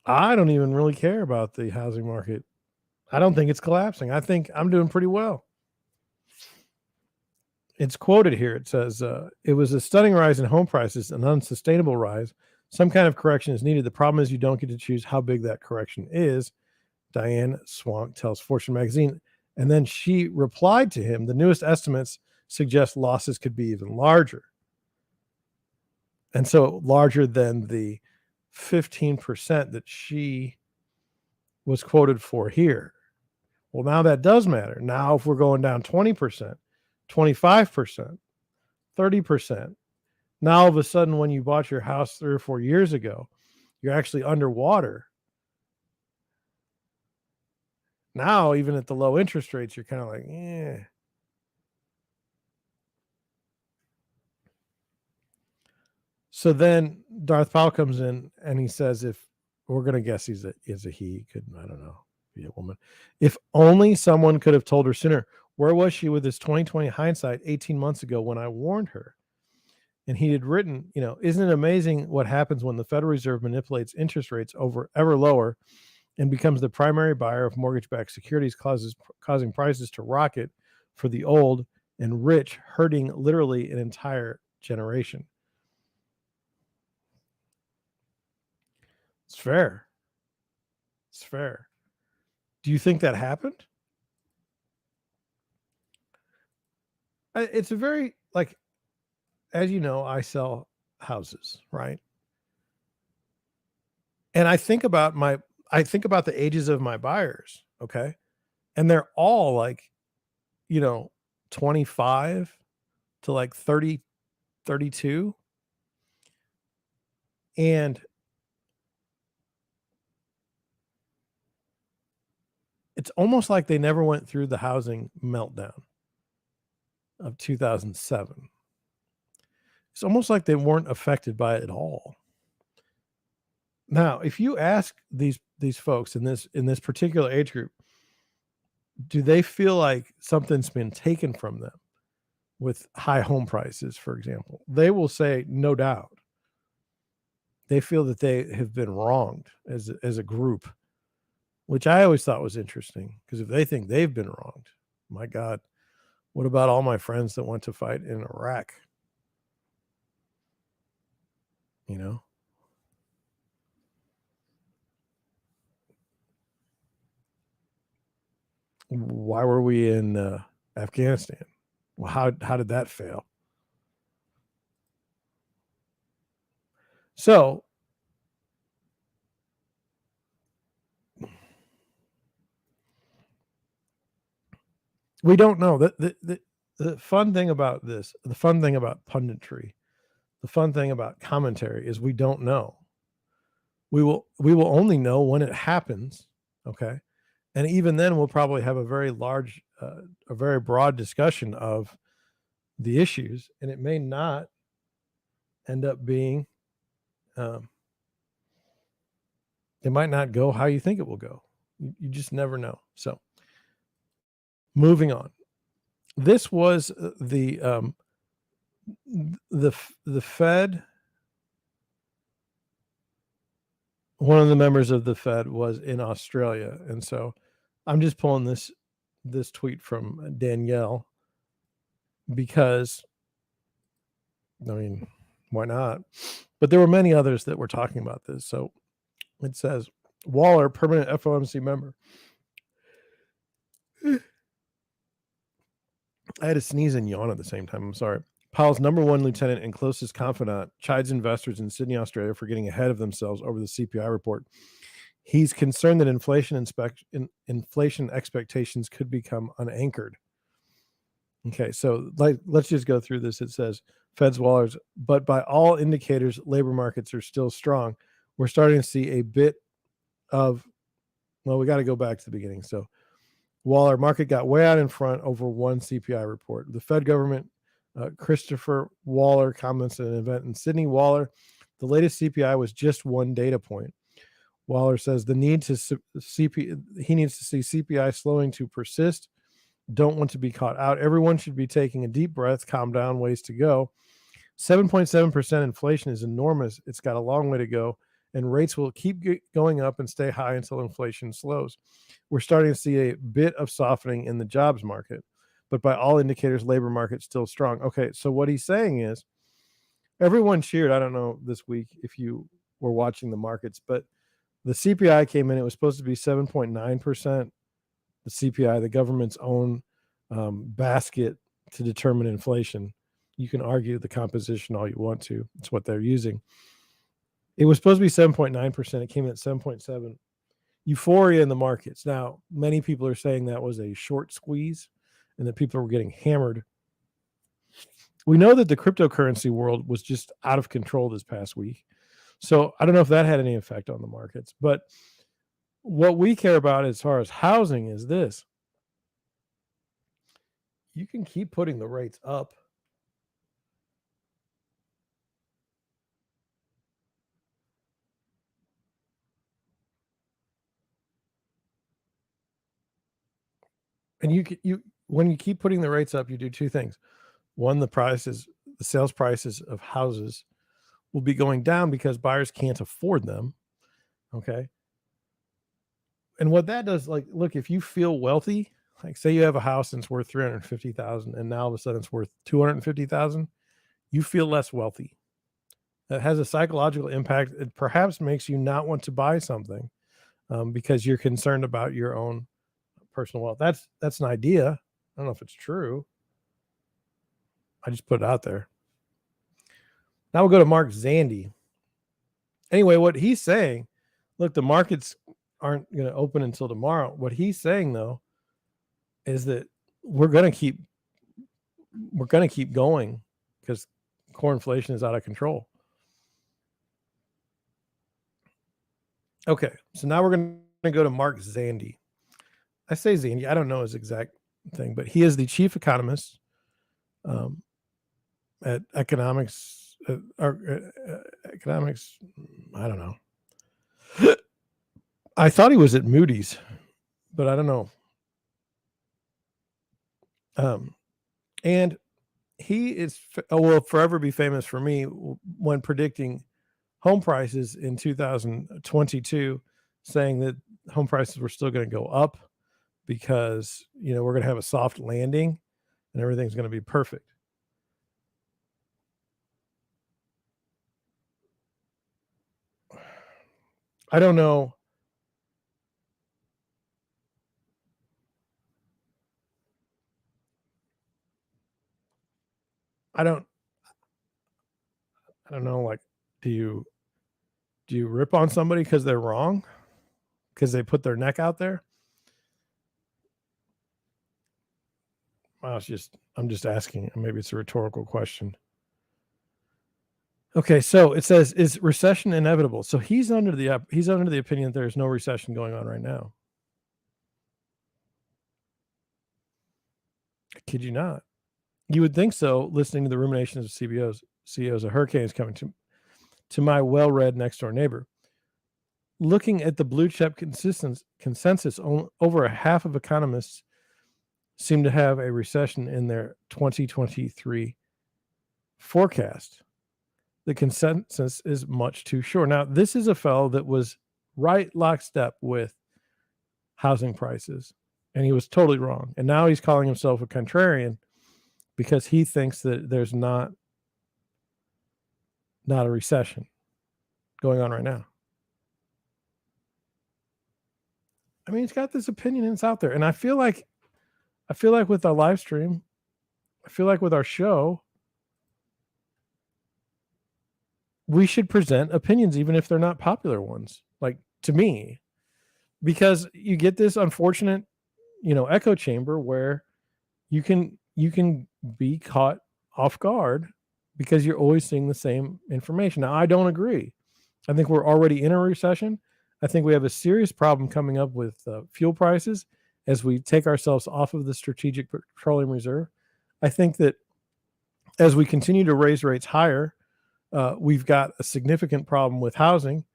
Speaker 1: I don't even really care about the housing market. I don't think it's collapsing. I think I'm doing pretty well. It's quoted here. It says, it was a stunning rise in home prices, an unsustainable rise. Some kind of correction is needed. The problem is you don't get to choose how big that correction is, Diane Swank tells Fortune magazine. And then she replied to him, the newest estimates suggest losses could be even larger. And so larger than the 15% that she was quoted for here. Well, now that does matter. Now, if we're going down 20%, 25%, 30%, now all of a sudden, when you bought your house 3 or 4 years ago, you're actually underwater. Now, even at the low interest rates, you're kind of like, eh. So then Darth Powell comes in and he says, if we're going to guess he's a he, could, I don't know, be a woman. If only someone could have told her sooner. Where was she with this 2020 hindsight 18 months ago when I warned her? And he had written, isn't it amazing what happens when the Federal Reserve manipulates interest rates over ever lower and becomes the primary buyer of mortgage-backed securities, causing prices to rocket for the old and rich, hurting literally an entire generation. It's fair. It's fair. Do you think that happened? It's a very, like, as you know, I sell houses, right? And I think about the ages of my buyers, okay? And they're all like, 25 to like 30, 32. And it's almost like they never went through the housing meltdown of 2007. It's almost like they weren't affected by it at all. Now, if you ask these folks in this particular age group, do they feel like something's been taken from them with high home prices, for example? They will say, no doubt. They feel that they have been wronged as a group, which I always thought was interesting, because if they think they've been wronged, my God, what about all my friends that went to fight in Iraq? Why were we in Afghanistan? Well, how did that fail? So we don't know. The fun thing about this, the fun thing about punditry, the fun thing about commentary is we don't know. We will only know when it happens, okay? And even then, we'll probably have a very large, a very broad discussion of the issues, and it may not end up being, it might not go how you think it will go. You just never know. So, moving on. This was the Fed. One of the members of the Fed was in Australia, and so I'm just pulling this tweet from Danielle because I mean, why not? But there were many others that were talking about this. So it says Waller, permanent FOMC member. I had to sneeze and yawn at the same time. I'm sorry. Powell's number one lieutenant and closest confidant chides investors in Sydney, Australia for getting ahead of themselves over the CPI report. He's concerned that inflation expectations could become unanchored. Okay, so let's just go through this. It says Fed's Waller's, but by all indicators, labor markets are still strong. We're starting to see a bit of, well, we got to go back to the beginning. So Waller, market got way out in front over one CPI report. The Fed government, Christopher Waller comments at an event in Sydney. Waller, the latest CPI was just one data point. Waller says he needs to see CPI slowing to persist. Don't want to be caught out. Everyone should be taking a deep breath, calm down, ways to go. 7.7% inflation is enormous. It's got a long way to go, and rates will keep going up and stay high until inflation slows. We're starting to see a bit of softening in the jobs market, but by all indicators, labor market's still strong. Okay, so what he's saying is everyone cheered. I don't know this week if you were watching the markets, but the CPI came in. It was supposed to be 7.9%. The CPI, the government's own basket to determine inflation. You can argue the composition all you want to. It's what they're using. It was supposed to be 7.9%. It came in at 7.7%. Euphoria in the markets. Now, many people are saying that was a short squeeze and that people were getting hammered. We know that the cryptocurrency world was just out of control this past week. So I don't know if that had any effect on the markets. But what we care about as far as housing is this. You can keep putting the rates up. And when you keep putting the rates up, you do two things. One, the sales prices of houses will be going down because buyers can't afford them. Okay. And what that does, like, look, if you feel wealthy, like say you have a house and it's worth $350,000 and now all of a sudden it's worth $250,000, you feel less wealthy. That has a psychological impact. It perhaps makes you not want to buy something because you're concerned about your own personal wealth. That's an idea. I don't know if it's true. I just put it out there. Now we'll go to Mark Zandi. Anyway, what he's saying, look, the markets aren't going to open until tomorrow. What he's saying though is that we're going to keep going because core inflation is out of control. Okay, so now we're going to go to Mark Zandi. I say Zandi, I don't know his exact thing, but he is the chief economist at economics. Economics, I don't know. I thought he was at Moody's, but I don't know. And he will forever be famous for me when predicting home prices in 2022, saying that home prices were still going to go up because, we're going to have a soft landing and everything's going to be perfect. I don't know. I don't know. Like, do you rip on somebody because they're wrong? Because they put their neck out there? Well, I'm just asking. Maybe it's a rhetorical question. Okay, so it says, is recession inevitable? So he's under the opinion that there's no recession going on right now. I kid you not. You would think so, listening to the ruminations of CEOs. A hurricane is coming to my well-read next-door neighbor. Looking at the blue chip consensus, over a half of economists seem to have a recession in their 2023 forecast. The consensus is much too short. Now, this is a fellow that was right lockstep with housing prices, and he was totally wrong. And now he's calling himself a contrarian because he thinks that there's not not a recession going on right now. I mean, he's got this opinion and it's out there. And I feel like with our live stream, I feel like with our show, we should present opinions, even if they're not popular ones, like to me, because you get this unfortunate, echo chamber where you can be caught off guard because you're always seeing the same information. Now, I don't agree. I think we're already in a recession. I think we have a serious problem coming up with fuel prices as we take ourselves off of the Strategic Petroleum Reserve. I think that as we continue to raise rates higher, we've got a significant problem with housing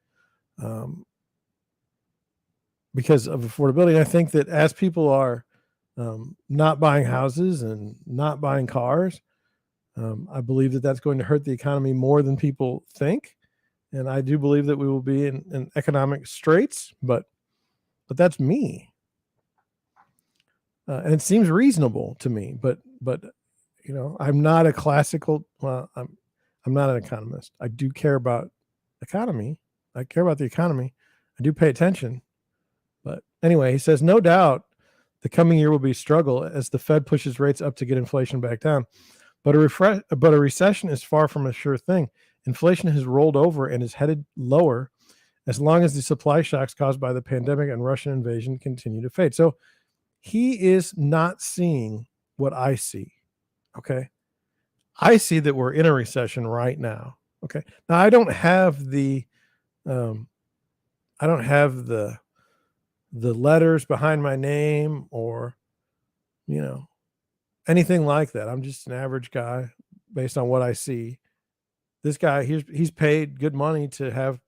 Speaker 1: because of affordability. I think that as people are not buying houses and not buying cars, I believe that that's going to hurt the economy more than people think. And I do believe that we will be in economic straits, but that's me. And it seems reasonable to me, but I'm not a classical, I'm not an economist. I do care about economy. I care about the economy. I do pay attention. But anyway, he says, no doubt the coming year will be a struggle as the Fed pushes rates up to get inflation back down. But a recession is far from a sure thing. Inflation has rolled over and is headed lower as long as the supply shocks caused by the pandemic and Russian invasion continue to fade. So he is not seeing what I see. Okay. I see that we're in a recession right now. Okay. Now I don't have the letters behind my name or, anything like that. I'm just an average guy based on what I see. This guy, he's paid good money to have,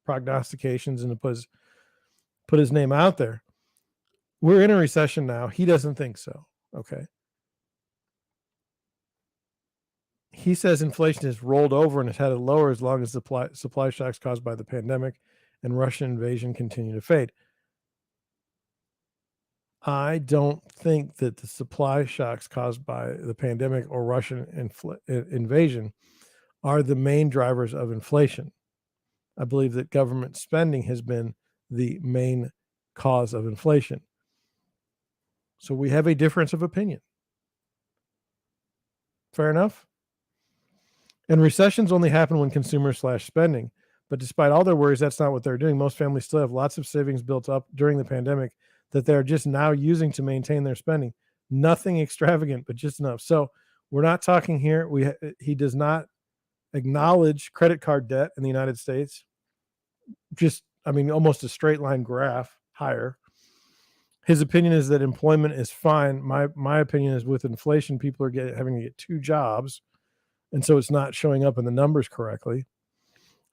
Speaker 1: prognostications and to put his name out there. We're in a recession now. He doesn't think so. Okay. He says inflation has rolled over and is headed lower as long as the supply shocks caused by the pandemic and Russian invasion continue to fade. I don't think that the supply shocks caused by the pandemic or Russian invasion are the main drivers of inflation. I believe that government spending has been the main cause of inflation. So we have a difference of opinion. Fair enough? And recessions only happen when consumers slash spending. But despite all their worries, that's not what they're doing. Most families still have lots of savings built up during the pandemic that they're just now using to maintain their spending. Nothing extravagant, but just enough. So we're not talking here. He does not acknowledge credit card debt in the United States. Almost a straight line graph higher. His opinion is that employment is fine. My opinion is with inflation, people are having to get two jobs. And so it's not showing up in the numbers correctly.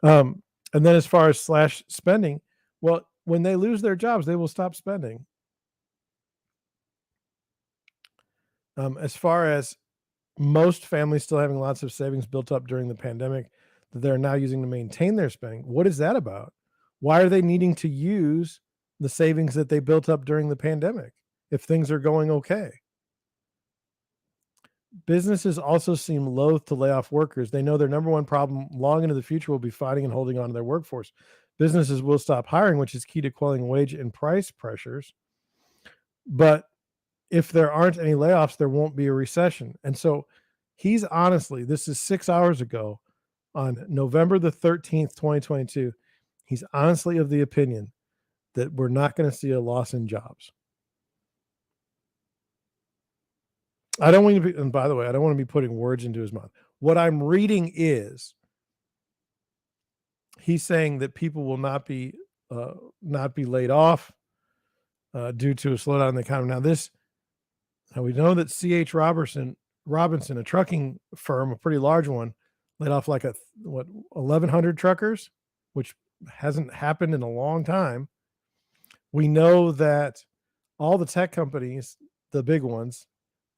Speaker 1: And then as far as slash spending, well, when they lose their jobs, they will stop spending. As far as most families still having lots of savings built up during the pandemic that they're now using to maintain their spending, what is that about? Why are they needing to use the savings that they built up during the pandemic if things are going okay? Businesses also seem loath to lay off workers. They know their number one problem long into the future will be fighting and holding on to their workforce. Businesses will stop hiring, which is key to quelling wage and price pressures. But if there aren't any layoffs, there won't be a recession. And so he's honestly, this is 6 hours ago on November the 13th, 2022. He's honestly of the opinion that we're not going to see a loss in jobs. I don't want to be, and by the way, I don't want to be putting words into his mouth. What I'm reading is he's saying that people will not be laid off due to a slowdown in the economy. Now we know that C.H. Robinson, a trucking firm, a pretty large one, laid off 1,100 truckers, which hasn't happened in a long time. We know that all the tech companies, the big ones,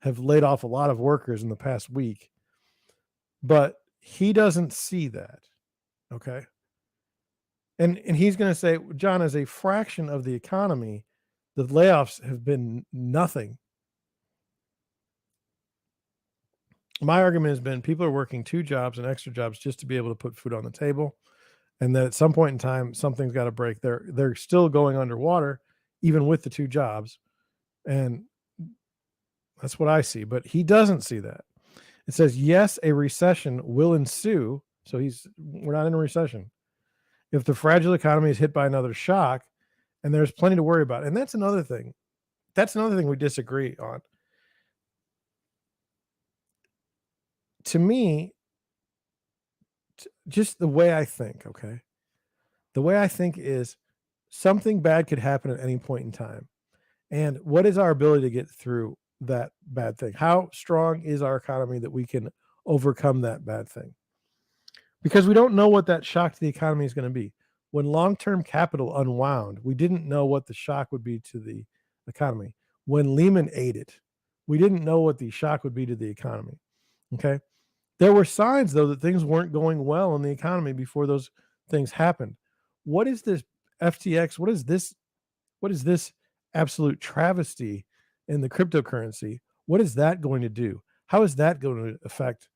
Speaker 1: have laid off a lot of workers in the past week, but he doesn't see that. Okay. And he's going to say, John, as a fraction of the economy, the layoffs have been nothing. My argument has been people are working 2 jobs and extra jobs just to be able to put food on the table, and that at some point in time, something's got to break. They're still going underwater, even with the 2 jobs, and that's what I see. But he doesn't see that. It says yes, a recession will ensue. So we're not in a recession if the fragile economy is hit by another shock, and there's plenty to worry about. And that's another thing. That's another thing we disagree on. To me, just the way I think, okay? The way I think is something bad could happen at any point in time. And what is our ability to get through that bad thing? How strong is our economy that we can overcome that bad thing? Because we don't know what that shock to the economy is going to be. When long-term capital unwound, we didn't know what the shock would be to the economy. When Lehman ate it, we didn't know what the shock would be to the economy. Okay. There were signs, though, that things weren't going well in the economy before those things happened. What is this FTX? What is this? What is this absolute travesty in the cryptocurrency? What is that going to do? How is that going to affect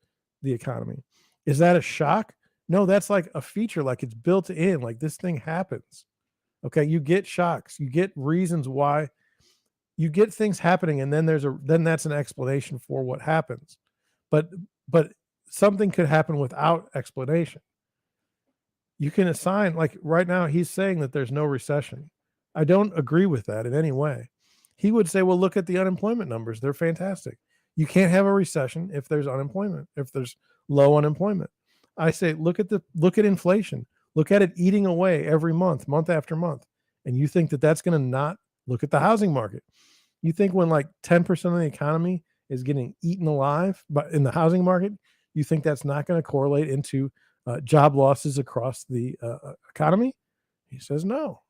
Speaker 1: the economy? Is that a shock? No, that's like a feature, like it's built in, like this thing happens. Okay, you get shocks, you get reasons why, you get things happening, and then then that's an explanation for what happens. But something could happen without explanation. You can assign, like right now, he's saying that there's no recession. I don't agree with that in any way. He would say, well, look at the unemployment numbers. They're fantastic. You can't have a recession if there's unemployment, if there's low unemployment. I say, look at inflation. Look at it eating away every month, month after month. And you think that that's going to not look at the housing market. You think when like 10% of the economy is getting eaten alive but in the housing market, you think that's not going to correlate into job losses across the economy? He says no.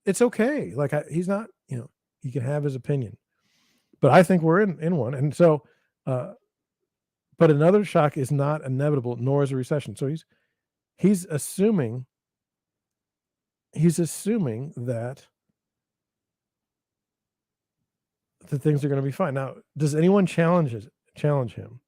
Speaker 1: It's okay. Like he's not, he can have his opinion, but I think we're in one. And so, but another shock is not inevitable, nor is a recession. So he's assuming that the things are going to be fine. Now, does anyone challenge him?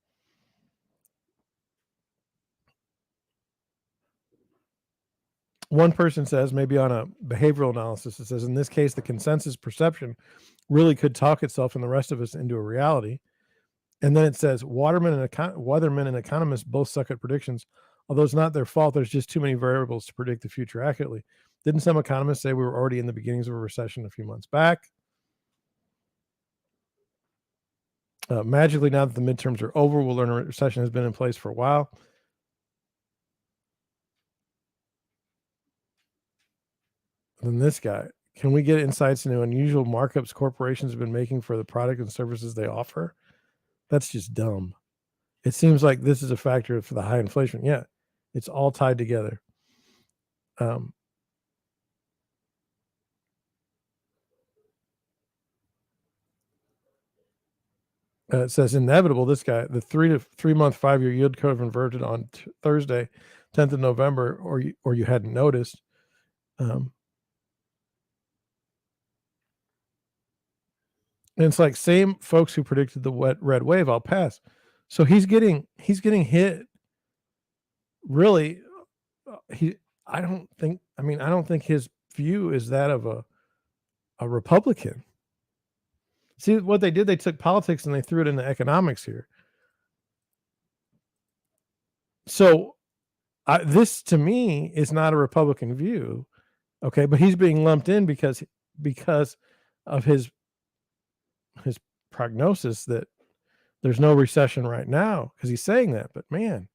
Speaker 1: One person says, maybe on a behavioral analysis, it says, in this case, the consensus perception really could talk itself and the rest of us into a reality. And then it says, weathermen and economists both suck at predictions. Although it's not their fault, there's just too many variables to predict the future accurately. Didn't some economists say we were already in the beginnings of a recession a few months back? Magically, now that the midterms are over, we'll learn a recession has been in place for a while. Then this guy, can we get insights into unusual markups corporations have been making for the product and services they offer? That's just dumb. It seems like this is a factor for the high inflation. Yeah, it's all tied together. It says inevitable. This guy, the 3 month 5-year yield curve inverted on Thursday, 10th of November, or you hadn't noticed. And it's like same folks who predicted the red wave. I'll pass. So he's getting hit. Really, I don't think his view is that of a Republican. See what they did? They took politics and they threw it into economics here. So this to me is not a Republican view. Okay, but he's being lumped in because of his prognosis that there's no recession right now, because he's saying that. But man,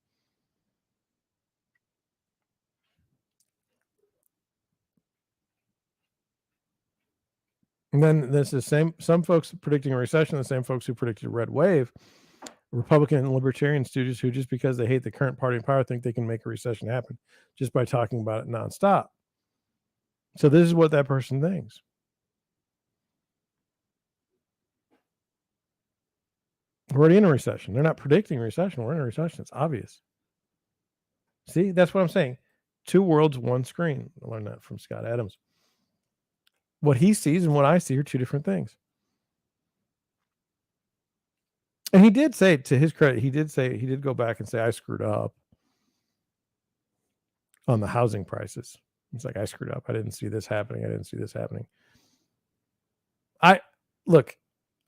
Speaker 1: and then this is some folks predicting a recession, the same folks who predicted a red wave, Republican and libertarian students who just because they hate the current party in power think they can make a recession happen just by talking about it nonstop. So this is what that person thinks. We're already in a recession. They're not predicting a recession. We're in a recession. It's obvious. See, that's what I'm saying. 2 worlds, 1 screen. I learned that from Scott Adams. What he sees and what I see are 2 different things. And he did say, to his credit, he did go back and say, I screwed up on the housing prices. He's like, I screwed up. I didn't see this happening. Look,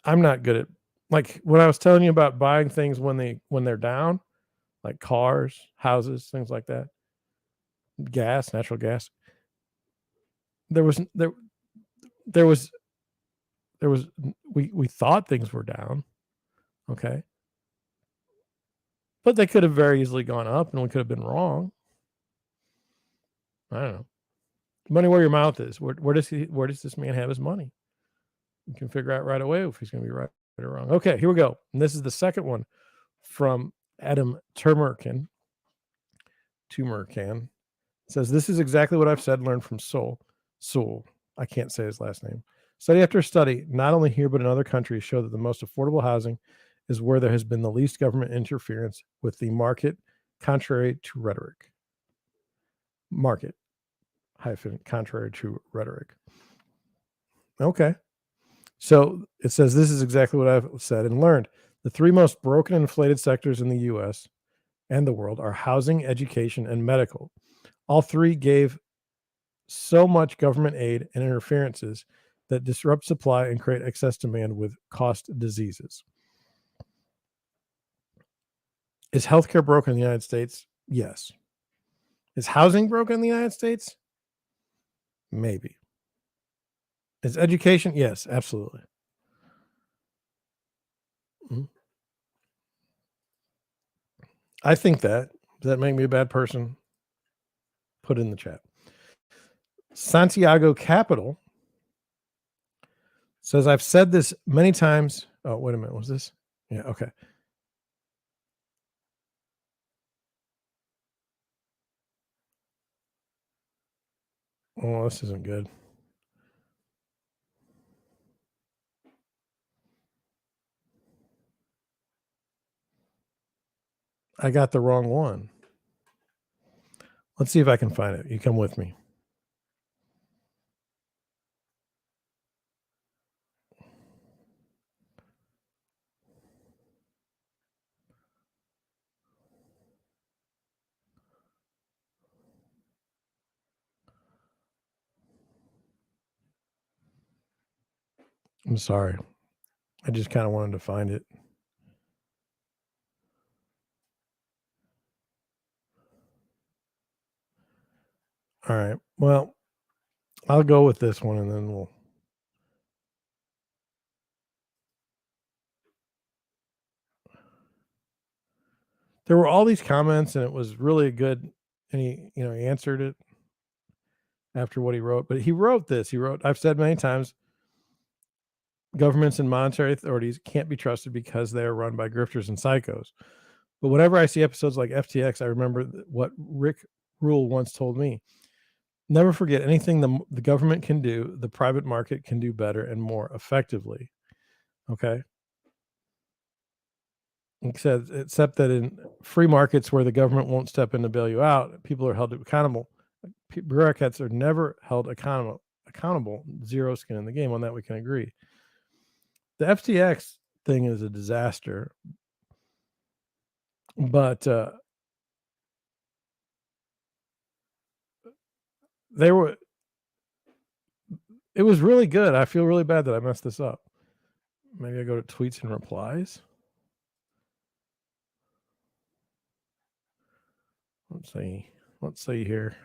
Speaker 1: I'm not good at, like, when I was telling you about buying things when they're down, like cars, houses, things like that, natural gas. There was we thought things were down, okay, but they could have very easily gone up, and we could have been wrong. I don't know. Money where your mouth is. Where does this man have his money? You can figure out right away if he's going to be right or wrong. Okay, here we go. And this is the second one from Adem Tumerkan. It says, this is exactly what I've said and learned from Soul. I can't say his last name. Study after study, not only here but in other countries, show that the most affordable housing is where there has been the least government interference with the market, contrary to rhetoric. Market, contrary to rhetoric. Okay. So it says, this is exactly what I've said and learned. The three most broken and inflated sectors in the U.S. and the world are housing, education, and medical. All three gave so much government aid and interferences that disrupt supply and create excess demand with cost diseases. Is healthcare broken in the United States? Yes. Is housing broken in the United States? Maybe. Is education? Yes, absolutely. Mm-hmm. I think that. Does that make me a bad person? Put in the chat. Santiago Capital says, I've said this many times. Oh, wait a minute. Was this? Yeah, okay. Oh, this isn't good. I got the wrong one. Let's see if I can find it. You come with me. I'm sorry. I just kind of wanted to find it. All right. Well, I'll go with this one and then we'll. There were all these comments and it was really good. And he answered it after what he wrote. But he wrote this. He wrote, I've said many times, governments and monetary authorities can't be trusted because they are run by grifters and psychos. But whenever I see episodes like FTX, I remember what Rick Rule once told me. Never forget, anything the government can do, the private market can do better and more effectively. Okay. Except that in free markets where the government won't step in to bail you out, people are held accountable. Bureaucrats are never held accountable. Zero skin in the game. On that, we can agree. The FTX thing is a disaster, but it was really good. I feel really bad that I messed this up. Maybe I go to tweets and replies. Let's see here.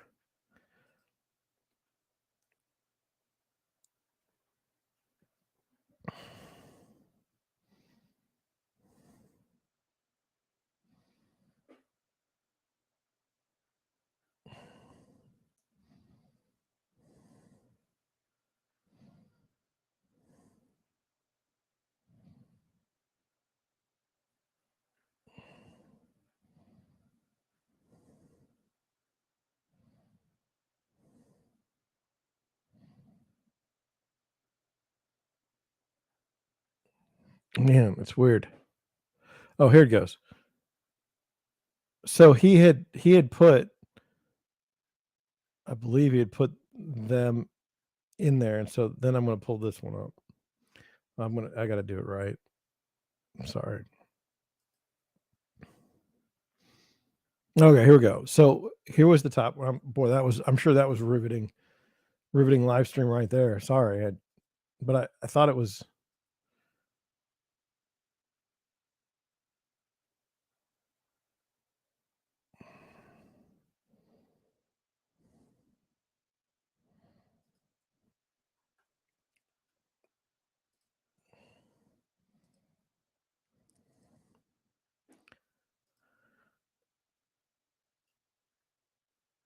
Speaker 1: Man, it's weird. Oh, here it goes. So he had put, I believe he had put them in there, and so then I'm going to pull this one up. I got to do it right. I'm sorry. Okay, here we go. So here was the top. Boy, I'm sure that was riveting live stream right there. Sorry, but I thought it was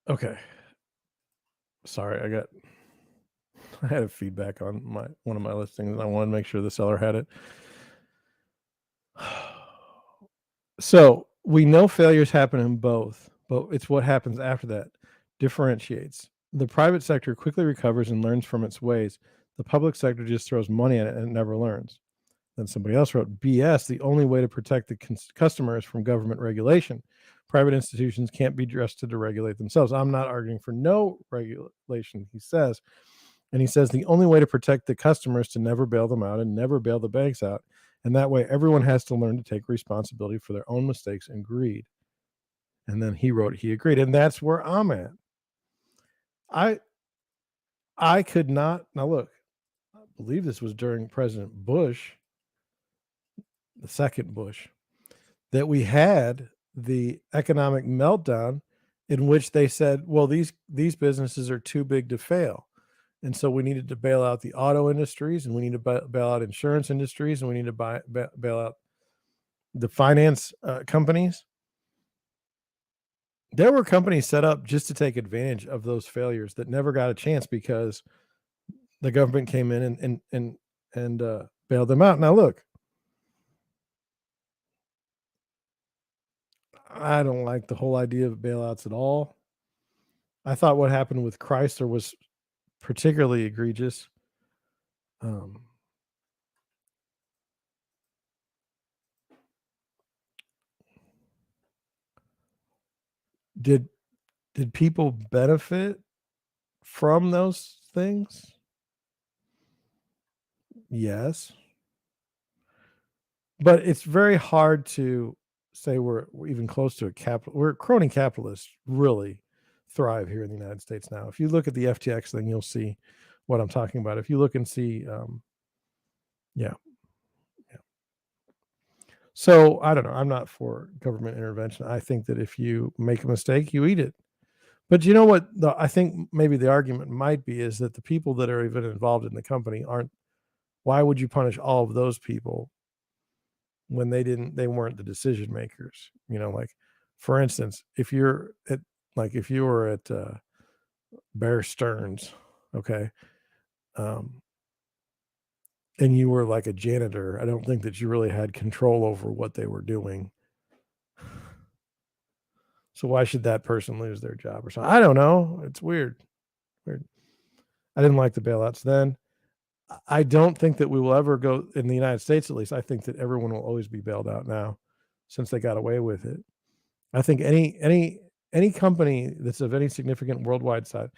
Speaker 1: okay. Sorry, I had a feedback on my one of my listings, and I wanted to make sure the seller had it. So we know failures happen in both, but it's what happens after that differentiates. The private sector quickly recovers and learns from its ways. The public sector just throws money at it and it never learns. Then somebody else wrote, BS, the only way to protect the customers from government regulation. Private institutions can't be trusted to regulate themselves. I'm not arguing for no regulation, he says. And he says the only way to protect the customers to never bail them out and never bail the banks out. And that way, everyone has to learn to take responsibility for their own mistakes and greed. And then he wrote, he agreed. And that's where I'm at. I I could not. Now, look, I believe this was during President Bush, the second Bush, that we had the economic meltdown in which they said, well, these businesses are too big to fail. And so we needed to bail out the auto industries, and we need to bail out insurance industries, and we need to bail out the finance companies. There were companies set up just to take advantage of those failures that never got a chance because the government came in and bailed them out. Now, look, I don't like the whole idea of bailouts at all. I thought what happened with Chrysler was particularly egregious. Um, did did people benefit from those things? Yes, but it's very hard to say we're even close to a capital. We're crony capitalists really thrive here in the United States now. If you look at the FTX thing, you'll see what I'm talking about. If you look and see, yeah, yeah. So I don't know. I'm not for government intervention. I think that if you make a mistake, you eat it. But you know what? I think maybe the argument might be is that the people that are even involved in the company aren't. Why would you punish all of those people when they weren't the decision makers? Like for instance, if you were at Bear Stearns, okay, um, and you were like a janitor, I don't think that you really had control over what they were doing. So why should that person lose their job or something? I don't know. It's weird. Weird. I didn't like the bailouts then. I don't think that we will ever go in the United States, at least. I think that everyone will always be bailed out now, since they got away with it. I think any company that's of any significant worldwide size.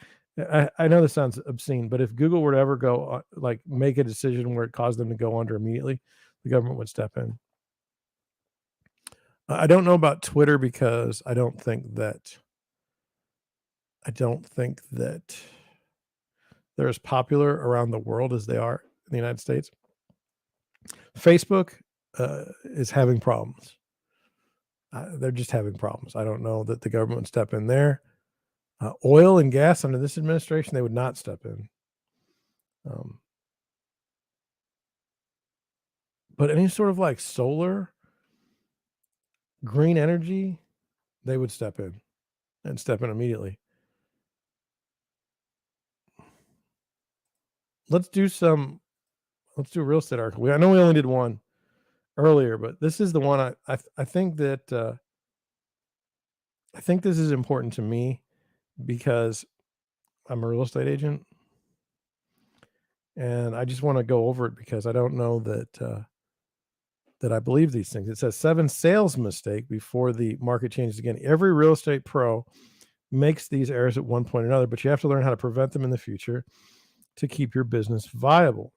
Speaker 1: I know this sounds obscene, but if Google were to ever go like make a decision where it caused them to go under immediately, the government would step in. I don't know about Twitter because I don't think that they're as popular around the world as they are in the United States. Facebook is having problems. They're just having problems. I don't know that the government would step in there. Oil and gas under this administration, they would not step in. Um, but any sort of like solar, green energy, they would step in and step in immediately. Let's do a real estate article. I know we only did one earlier, but this is the one I think that I think this is important to me because I'm a real estate agent, and I just want to go over it because I don't know that I believe these things. It says 7 sales mistake before the market changes again. Every real estate pro makes these errors at one point or another, but you have to learn how to prevent them in the future to keep your business viable.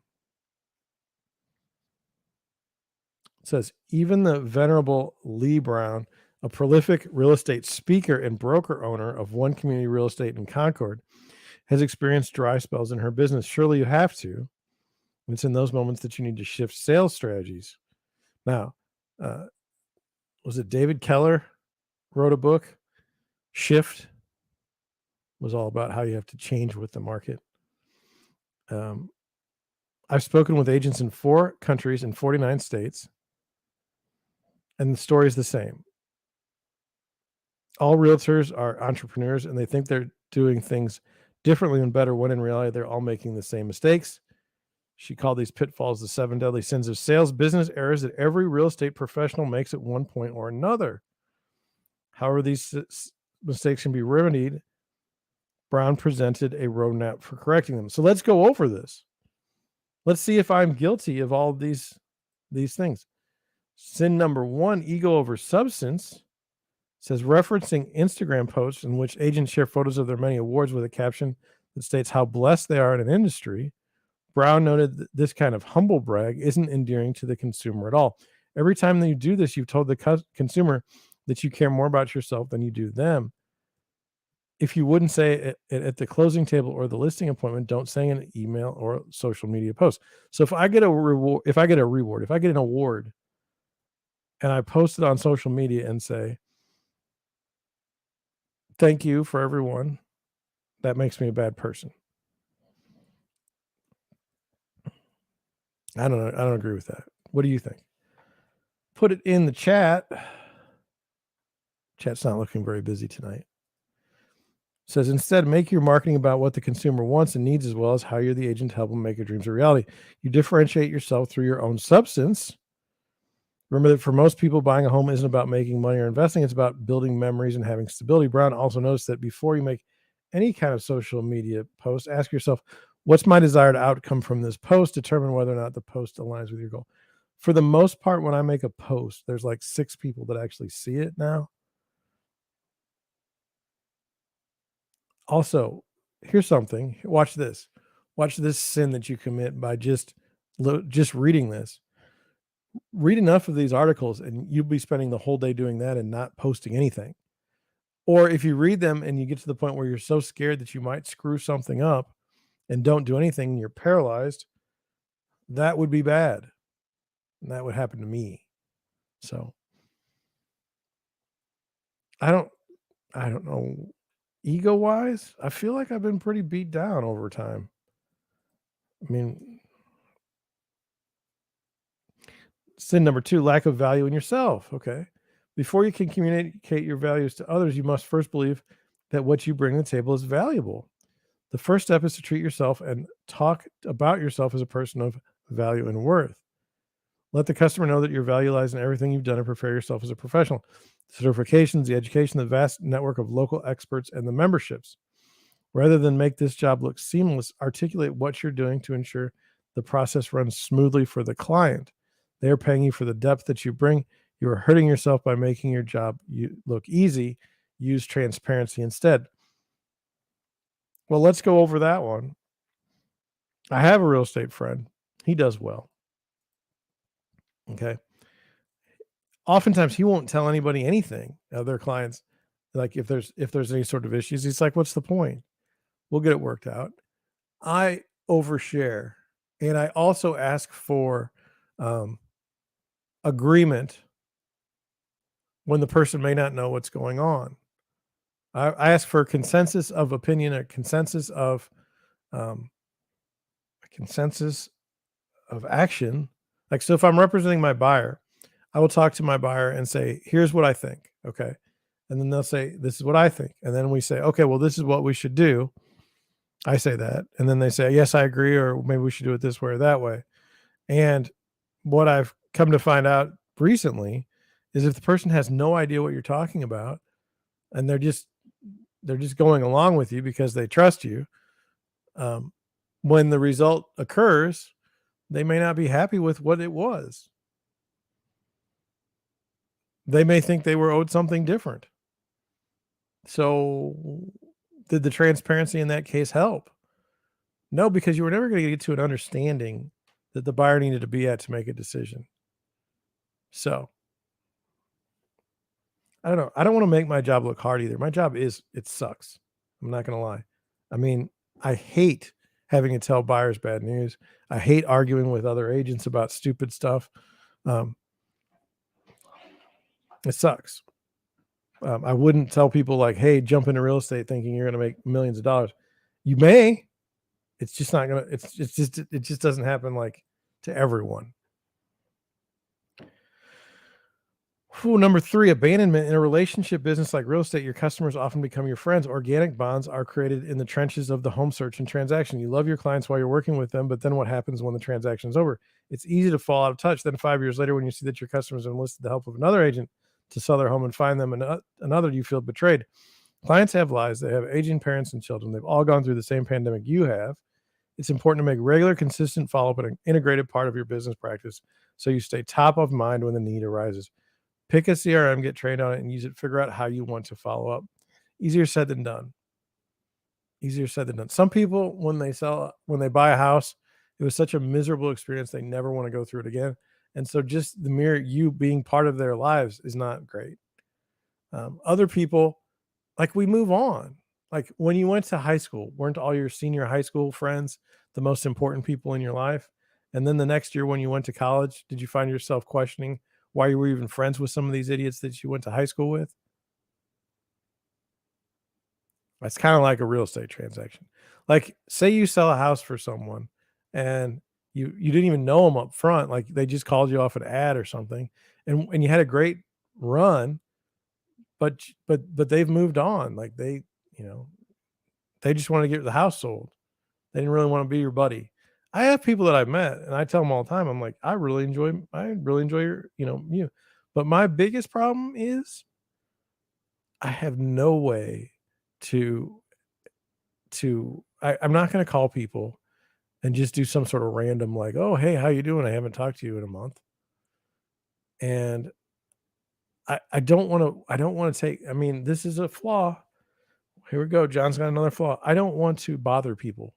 Speaker 1: It says even the venerable Lee Brown a prolific real estate speaker and broker owner of One Community Real Estate in Concord, has experienced dry spells in her business. Surely you have to. It's in those moments that you need to shift sales strategies. Now, was it David Keller wrote a book? Shift was all about how you have to change with the market. I've spoken with agents in 4 countries in 49 states, and the story is the same. All realtors are entrepreneurs, and they think they're doing things differently and better when in reality they're all making the same mistakes. She called these pitfalls the 7 deadly sins of sales, business errors that every real estate professional makes at one point or another. However, these mistakes can be remedied. Brown presented a roadmap for correcting them. So let's go over this. Let's see if I'm guilty of all these things. Sin number 1, ego over substance. Says referencing Instagram posts in which agents share photos of their many awards with a caption that states how blessed they are in an industry. Brown noted that this kind of humble brag isn't endearing to the consumer at all. Every time that you do this, you've told the consumer that you care more about yourself than you do them. If you wouldn't say it at the closing table or the listing appointment, don't say in an email or social media post. So if I get an award and I post it on social media and say, thank you for everyone, that makes me a bad person. I don't know. I don't agree with that. What do you think? Put it in the chat. Chat's not looking very busy tonight. Says instead, make your marketing about what the consumer wants and needs as well as how you're the agent to help them make their dreams a reality. You differentiate yourself through your own substance. Remember that for most people, buying a home isn't about making money or investing. It's about building memories and having stability. Brown also noticed that before you make any kind of social media post, ask yourself, what's my desired outcome from this post? Determine whether or not the post aligns with your goal. For the most part, when I make a post, there's like 6 people that actually see it now. Also, here's something. Watch this. Watch this sin that you commit by just reading this. Read enough of these articles and you'll be spending the whole day doing that and not posting anything. Or if you read them and you get to the point where you're so scared that you might screw something up and don't do anything and you're paralyzed, that would be bad. And that would happen to me. So I don't know. Ego wise, I feel like I've been pretty beat down over time. I mean, sin number 2, lack of value in yourself. Okay. Before you can communicate your values to others, you must first believe that what you bring to the table is valuable. The first step is to treat yourself and talk about yourself as a person of value and worth. Let the customer know that your value lies in everything you've done to prepare yourself as a professional. The certifications, the education, the vast network of local experts, and the memberships. Rather than make this job look seamless, articulate what you're doing to ensure the process runs smoothly for the client. They are paying you for the depth that you bring. You are hurting yourself by making your job look easy. Use transparency instead. Well, let's go over that one. I have a real estate friend. He does well. Okay. Oftentimes he won't tell anybody anything of their clients. Like if there's any sort of issues, he's like, what's the point? We'll get it worked out. I overshare. And I also ask for agreement when the person may not know what's going on. I ask for a consensus of opinion, a consensus of action. Like, so if I'm representing my buyer, I will talk to my buyer and say, here's what I think. Okay. And then they'll say, this is what I think. And then we say, okay, well, this is what we should do. I say that. And then they say, yes, I agree. Or maybe we should do it this way or that way. And what I've come to find out recently is if the person has no idea what you're talking about and they're just going along with you because they trust you, when the result occurs, they may not be happy with what it was. They may think they were owed something different. So did the transparency in that case help? No, because you were never going to get to an understanding that the buyer needed to be at to make a decision. So I don't know. I don't want to make my job look hard either. My job it sucks. I'm not going to lie. I mean, I hate having to tell buyers bad news. I hate arguing with other agents about stupid stuff. Um, it sucks. I wouldn't tell people like, hey, jump into real estate thinking you're going to make millions of dollars. You may. It's just not going to, it just doesn't happen like to everyone. Number 3, abandonment. In a relationship business like real estate, your customers often become your friends. Organic bonds are created in the trenches of the home search and transaction. You love your clients while you're working with them, but then what happens when the transaction is over? It's easy to fall out of touch. Then 5 years later, when you see that your customers have enlisted the help of another agent to sell their home and find them another, you feel betrayed. Clients have lives. They have aging parents and children. They've all gone through the same pandemic you have. It's important to make regular, consistent follow-up an integrated part of your business practice so you stay top of mind when the need arises. Pick a CRM, get trained on it, and use it. Figure out how you want to follow up. Easier said than done. Easier said than done. Some people, when they buy a house, it was such a miserable experience, they never want to go through it again. And so just the mere you being part of their lives is not great. Other people, like we move on. Like when you went to high school, weren't all your senior high school friends the most important people in your life? And then the next year when you went to college, did you find yourself questioning why you were even friends with some of these idiots that you went to high school with? That's kind of like a real estate transaction. Like say you sell a house for someone and you didn't even know them up front, like they just called you off an ad or something, and you had a great run, but they've moved on. Like you know, they just want to get the house sold. They didn't really want to be your buddy. I have people that I've met and I tell them all the time, I'm like, I really enjoy your, you. But my biggest problem is I have no way to I'm not going to call people and just do some sort of random like, oh, hey, how you doing? I haven't talked to you in a month. And I don't want to take, I mean, this is a flaw. Here we go. John's got another flaw. I don't want to bother people.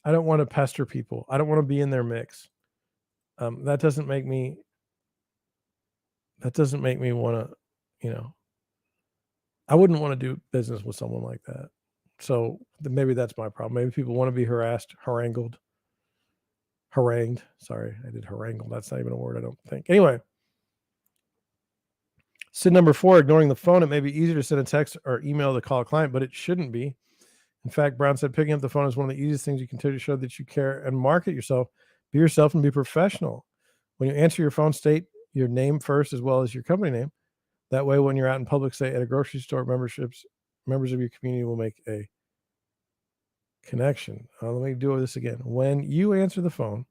Speaker 1: I don't want to pester people. I don't want to be in their mix. That doesn't make me want to, I wouldn't want to do business with someone like that. So maybe that's my problem. Maybe people want to be harassed, harangued. Sorry, I did harangle. That's not even a word, I don't think. Anyway, sin number 4, ignoring the phone. It may be easier to send a text or email to call a client, but it shouldn't be. In fact, Brown said picking up the phone is one of the easiest things you can do to show that you care and market yourself. Be yourself and be professional. When you answer your phone, state your name first as well as your company name. That way, when you're out in public, say at a grocery store, members of your community will make a connection. Let me do this again. When you answer the phone,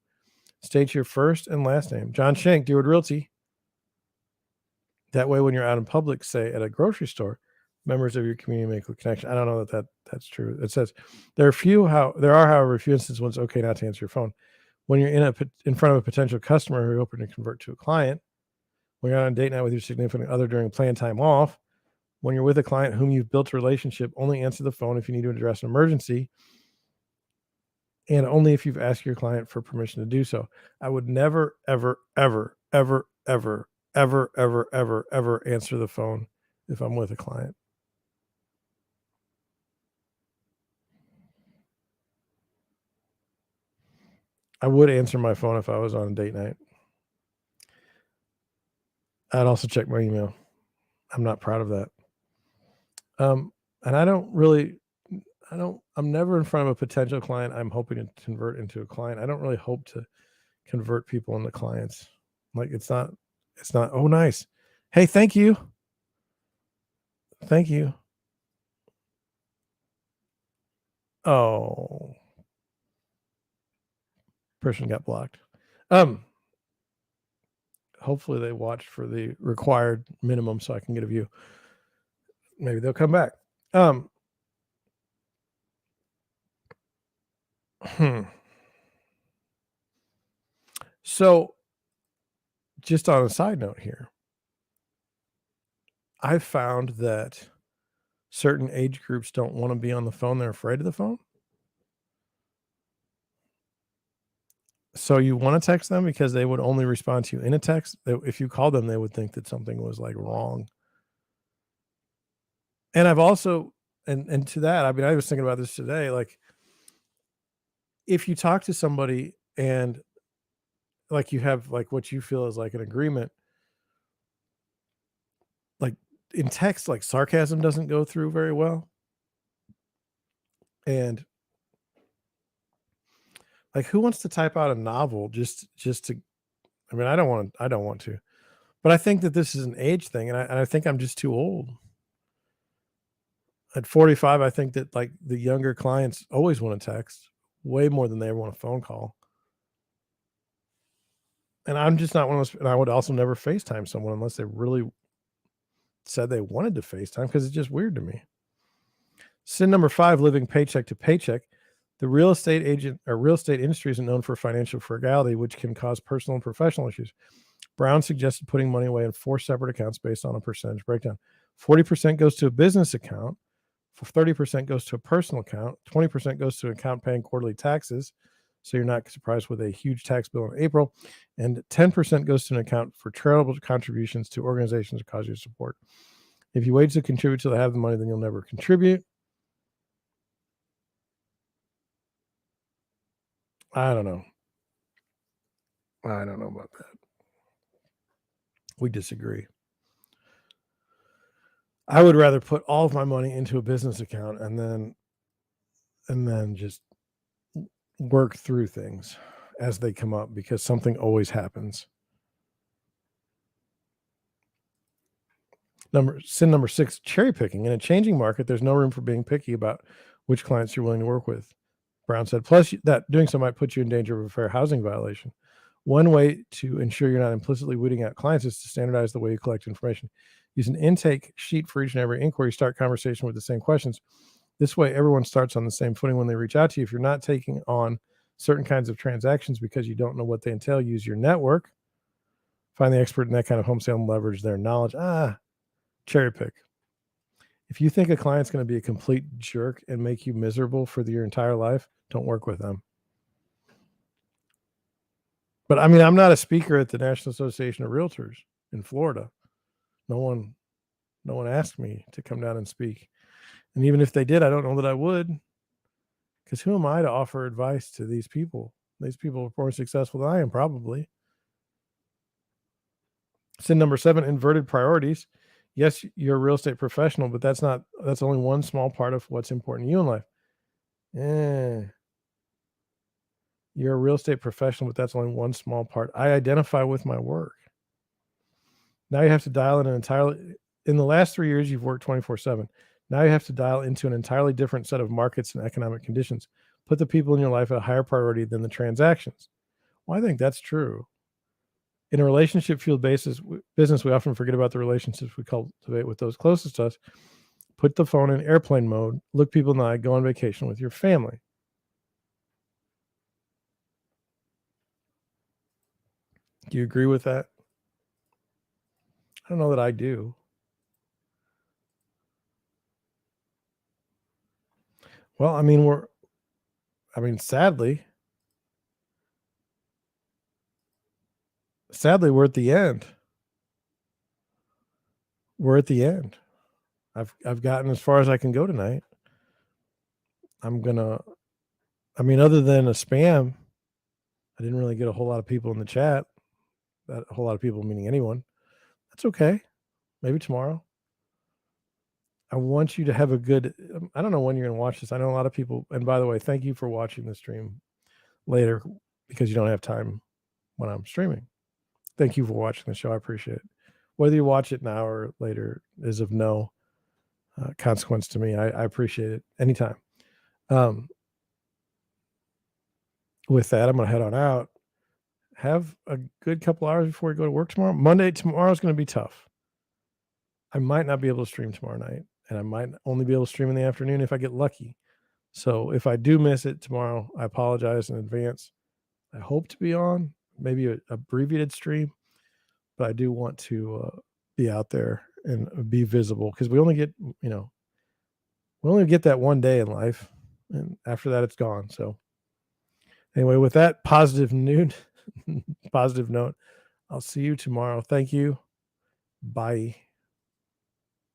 Speaker 1: state your first and last name. John Shank, Deerwood Realty. That way, when you're out in public, say at a grocery store, members of your community make a connection. I don't know that's true. It says there are, however, a few instances when it's okay not to answer your phone. When you're in front of a potential customer who you're hoping to convert to a client, when you're on a date night with your significant other during planned time off, when you're with a client whom you've built a relationship, only answer the phone if you need to address an emergency, and only if you've asked your client for permission to do so. I would never, ever, ever, ever, ever, ever, ever, ever, ever answer the phone if I'm with a client. I would answer my phone if I was on a date night. I'd also check my email. I'm not proud of that. And I'm never in front of a potential client I'm hoping to convert into a client. I don't really hope to convert people into clients. Like it's not, oh, nice. Hey, thank you. Thank you. Oh, person got blocked. Hopefully they watched for the required minimum so I can get a view. Maybe they'll come back. So just on a side note here, I've found that certain age groups don't want to be on the phone. They're afraid of the phone. So you want to text them because they would only respond to you in a text. If you called them, they would think that something was like wrong. And I've also, and to that, I mean, I was thinking about this today. Like, if you talk to somebody and like you have like what you feel is like an agreement, like in text, like sarcasm doesn't go through very well. And like, who wants to type out a novel just to? I mean, I don't want to, but I think that this is an age thing, and I think I'm just too old. At 45, I think that like the younger clients always want to text way more than they ever want a phone call. And I'm just not one of those. And I would also never FaceTime someone unless they really said they wanted to FaceTime because it's just weird to me. Sin number 5, living paycheck to paycheck. The real estate agent or real estate industry isn't known for financial frugality, which can cause personal and professional issues. Brown suggested putting money away in 4 separate accounts based on a percentage breakdown. 40% goes to a business account, 30% goes to a personal account, 20% goes to an account paying quarterly taxes, so you're not surprised with a huge tax bill in April, and 10% goes to an account for charitable contributions to organizations that cause you support. If you wait to contribute till they have the money, then you'll never contribute. I don't know. I don't know about that. We disagree. I would rather put all of my money into a business account and then just work through things as they come up because something always happens. Sin number 6, cherry picking. In a changing market, there's no room for being picky about which clients you're willing to work with. Brown said, plus that doing so might put you in danger of a fair housing violation. One way to ensure you're not implicitly weeding out clients is to standardize the way you collect information. Use an intake sheet for each and every inquiry. Start conversation with the same questions. This way, everyone starts on the same footing when they reach out to you. If you're not taking on certain kinds of transactions because you don't know what they entail, use your network. Find the expert in that kind of home sale and leverage their knowledge. Cherry pick. If you think a client's going to be a complete jerk and make you miserable for your entire life, don't work with them. But I mean, I'm not a speaker at the National Association of Realtors in Florida. No one asked me to come down and speak. And even if they did, I don't know that I would. Because who am I to offer advice to these people? These people are more successful than I am, probably. Sin number 7, inverted priorities. Yes, you're a real estate professional, but that's only one small part of what's important to you in life. You're a real estate professional, but that's only one small part. I identify with my work. Now you have to dial in in the last 3 years, you've worked 24/7. Now you have to dial into an entirely different set of markets and economic conditions. Put the people in your life at a higher priority than the transactions. Well, I think that's true. In a relationship-fueled business, we often forget about the relationships we cultivate with those closest to us. Put the phone in airplane mode, look people in the eye, go on vacation with your family. Do you agree with that? I don't know that I do. Well, I mean, sadly, we're at the end. We're at the end. I've gotten as far as I can go tonight. Other than a spam, I didn't really get a whole lot of people in the chat. A whole lot of people meaning anyone. That's okay. Maybe tomorrow. I want you to have a good, I don't know when you're going to watch this. I know a lot of people, and by the way, thank you for watching the stream later because you don't have time when I'm streaming. Thank you for watching the show. I appreciate it. Whether you watch it now or later is of no consequence to me. I appreciate it anytime. With that, I'm going to head on out. Have a good couple hours before you go to work tomorrow. Tomorrow's going to be tough. I might not be able to stream tomorrow night, and I might only be able to stream in the afternoon if I get lucky. So if I do miss it tomorrow, I apologize in advance. I hope to be on, maybe an abbreviated stream, but I do want to be out there and be visible because we only get that one day in life, and after that it's gone. So Anyway, with that positive note, I'll see you tomorrow. Thank you. Bye.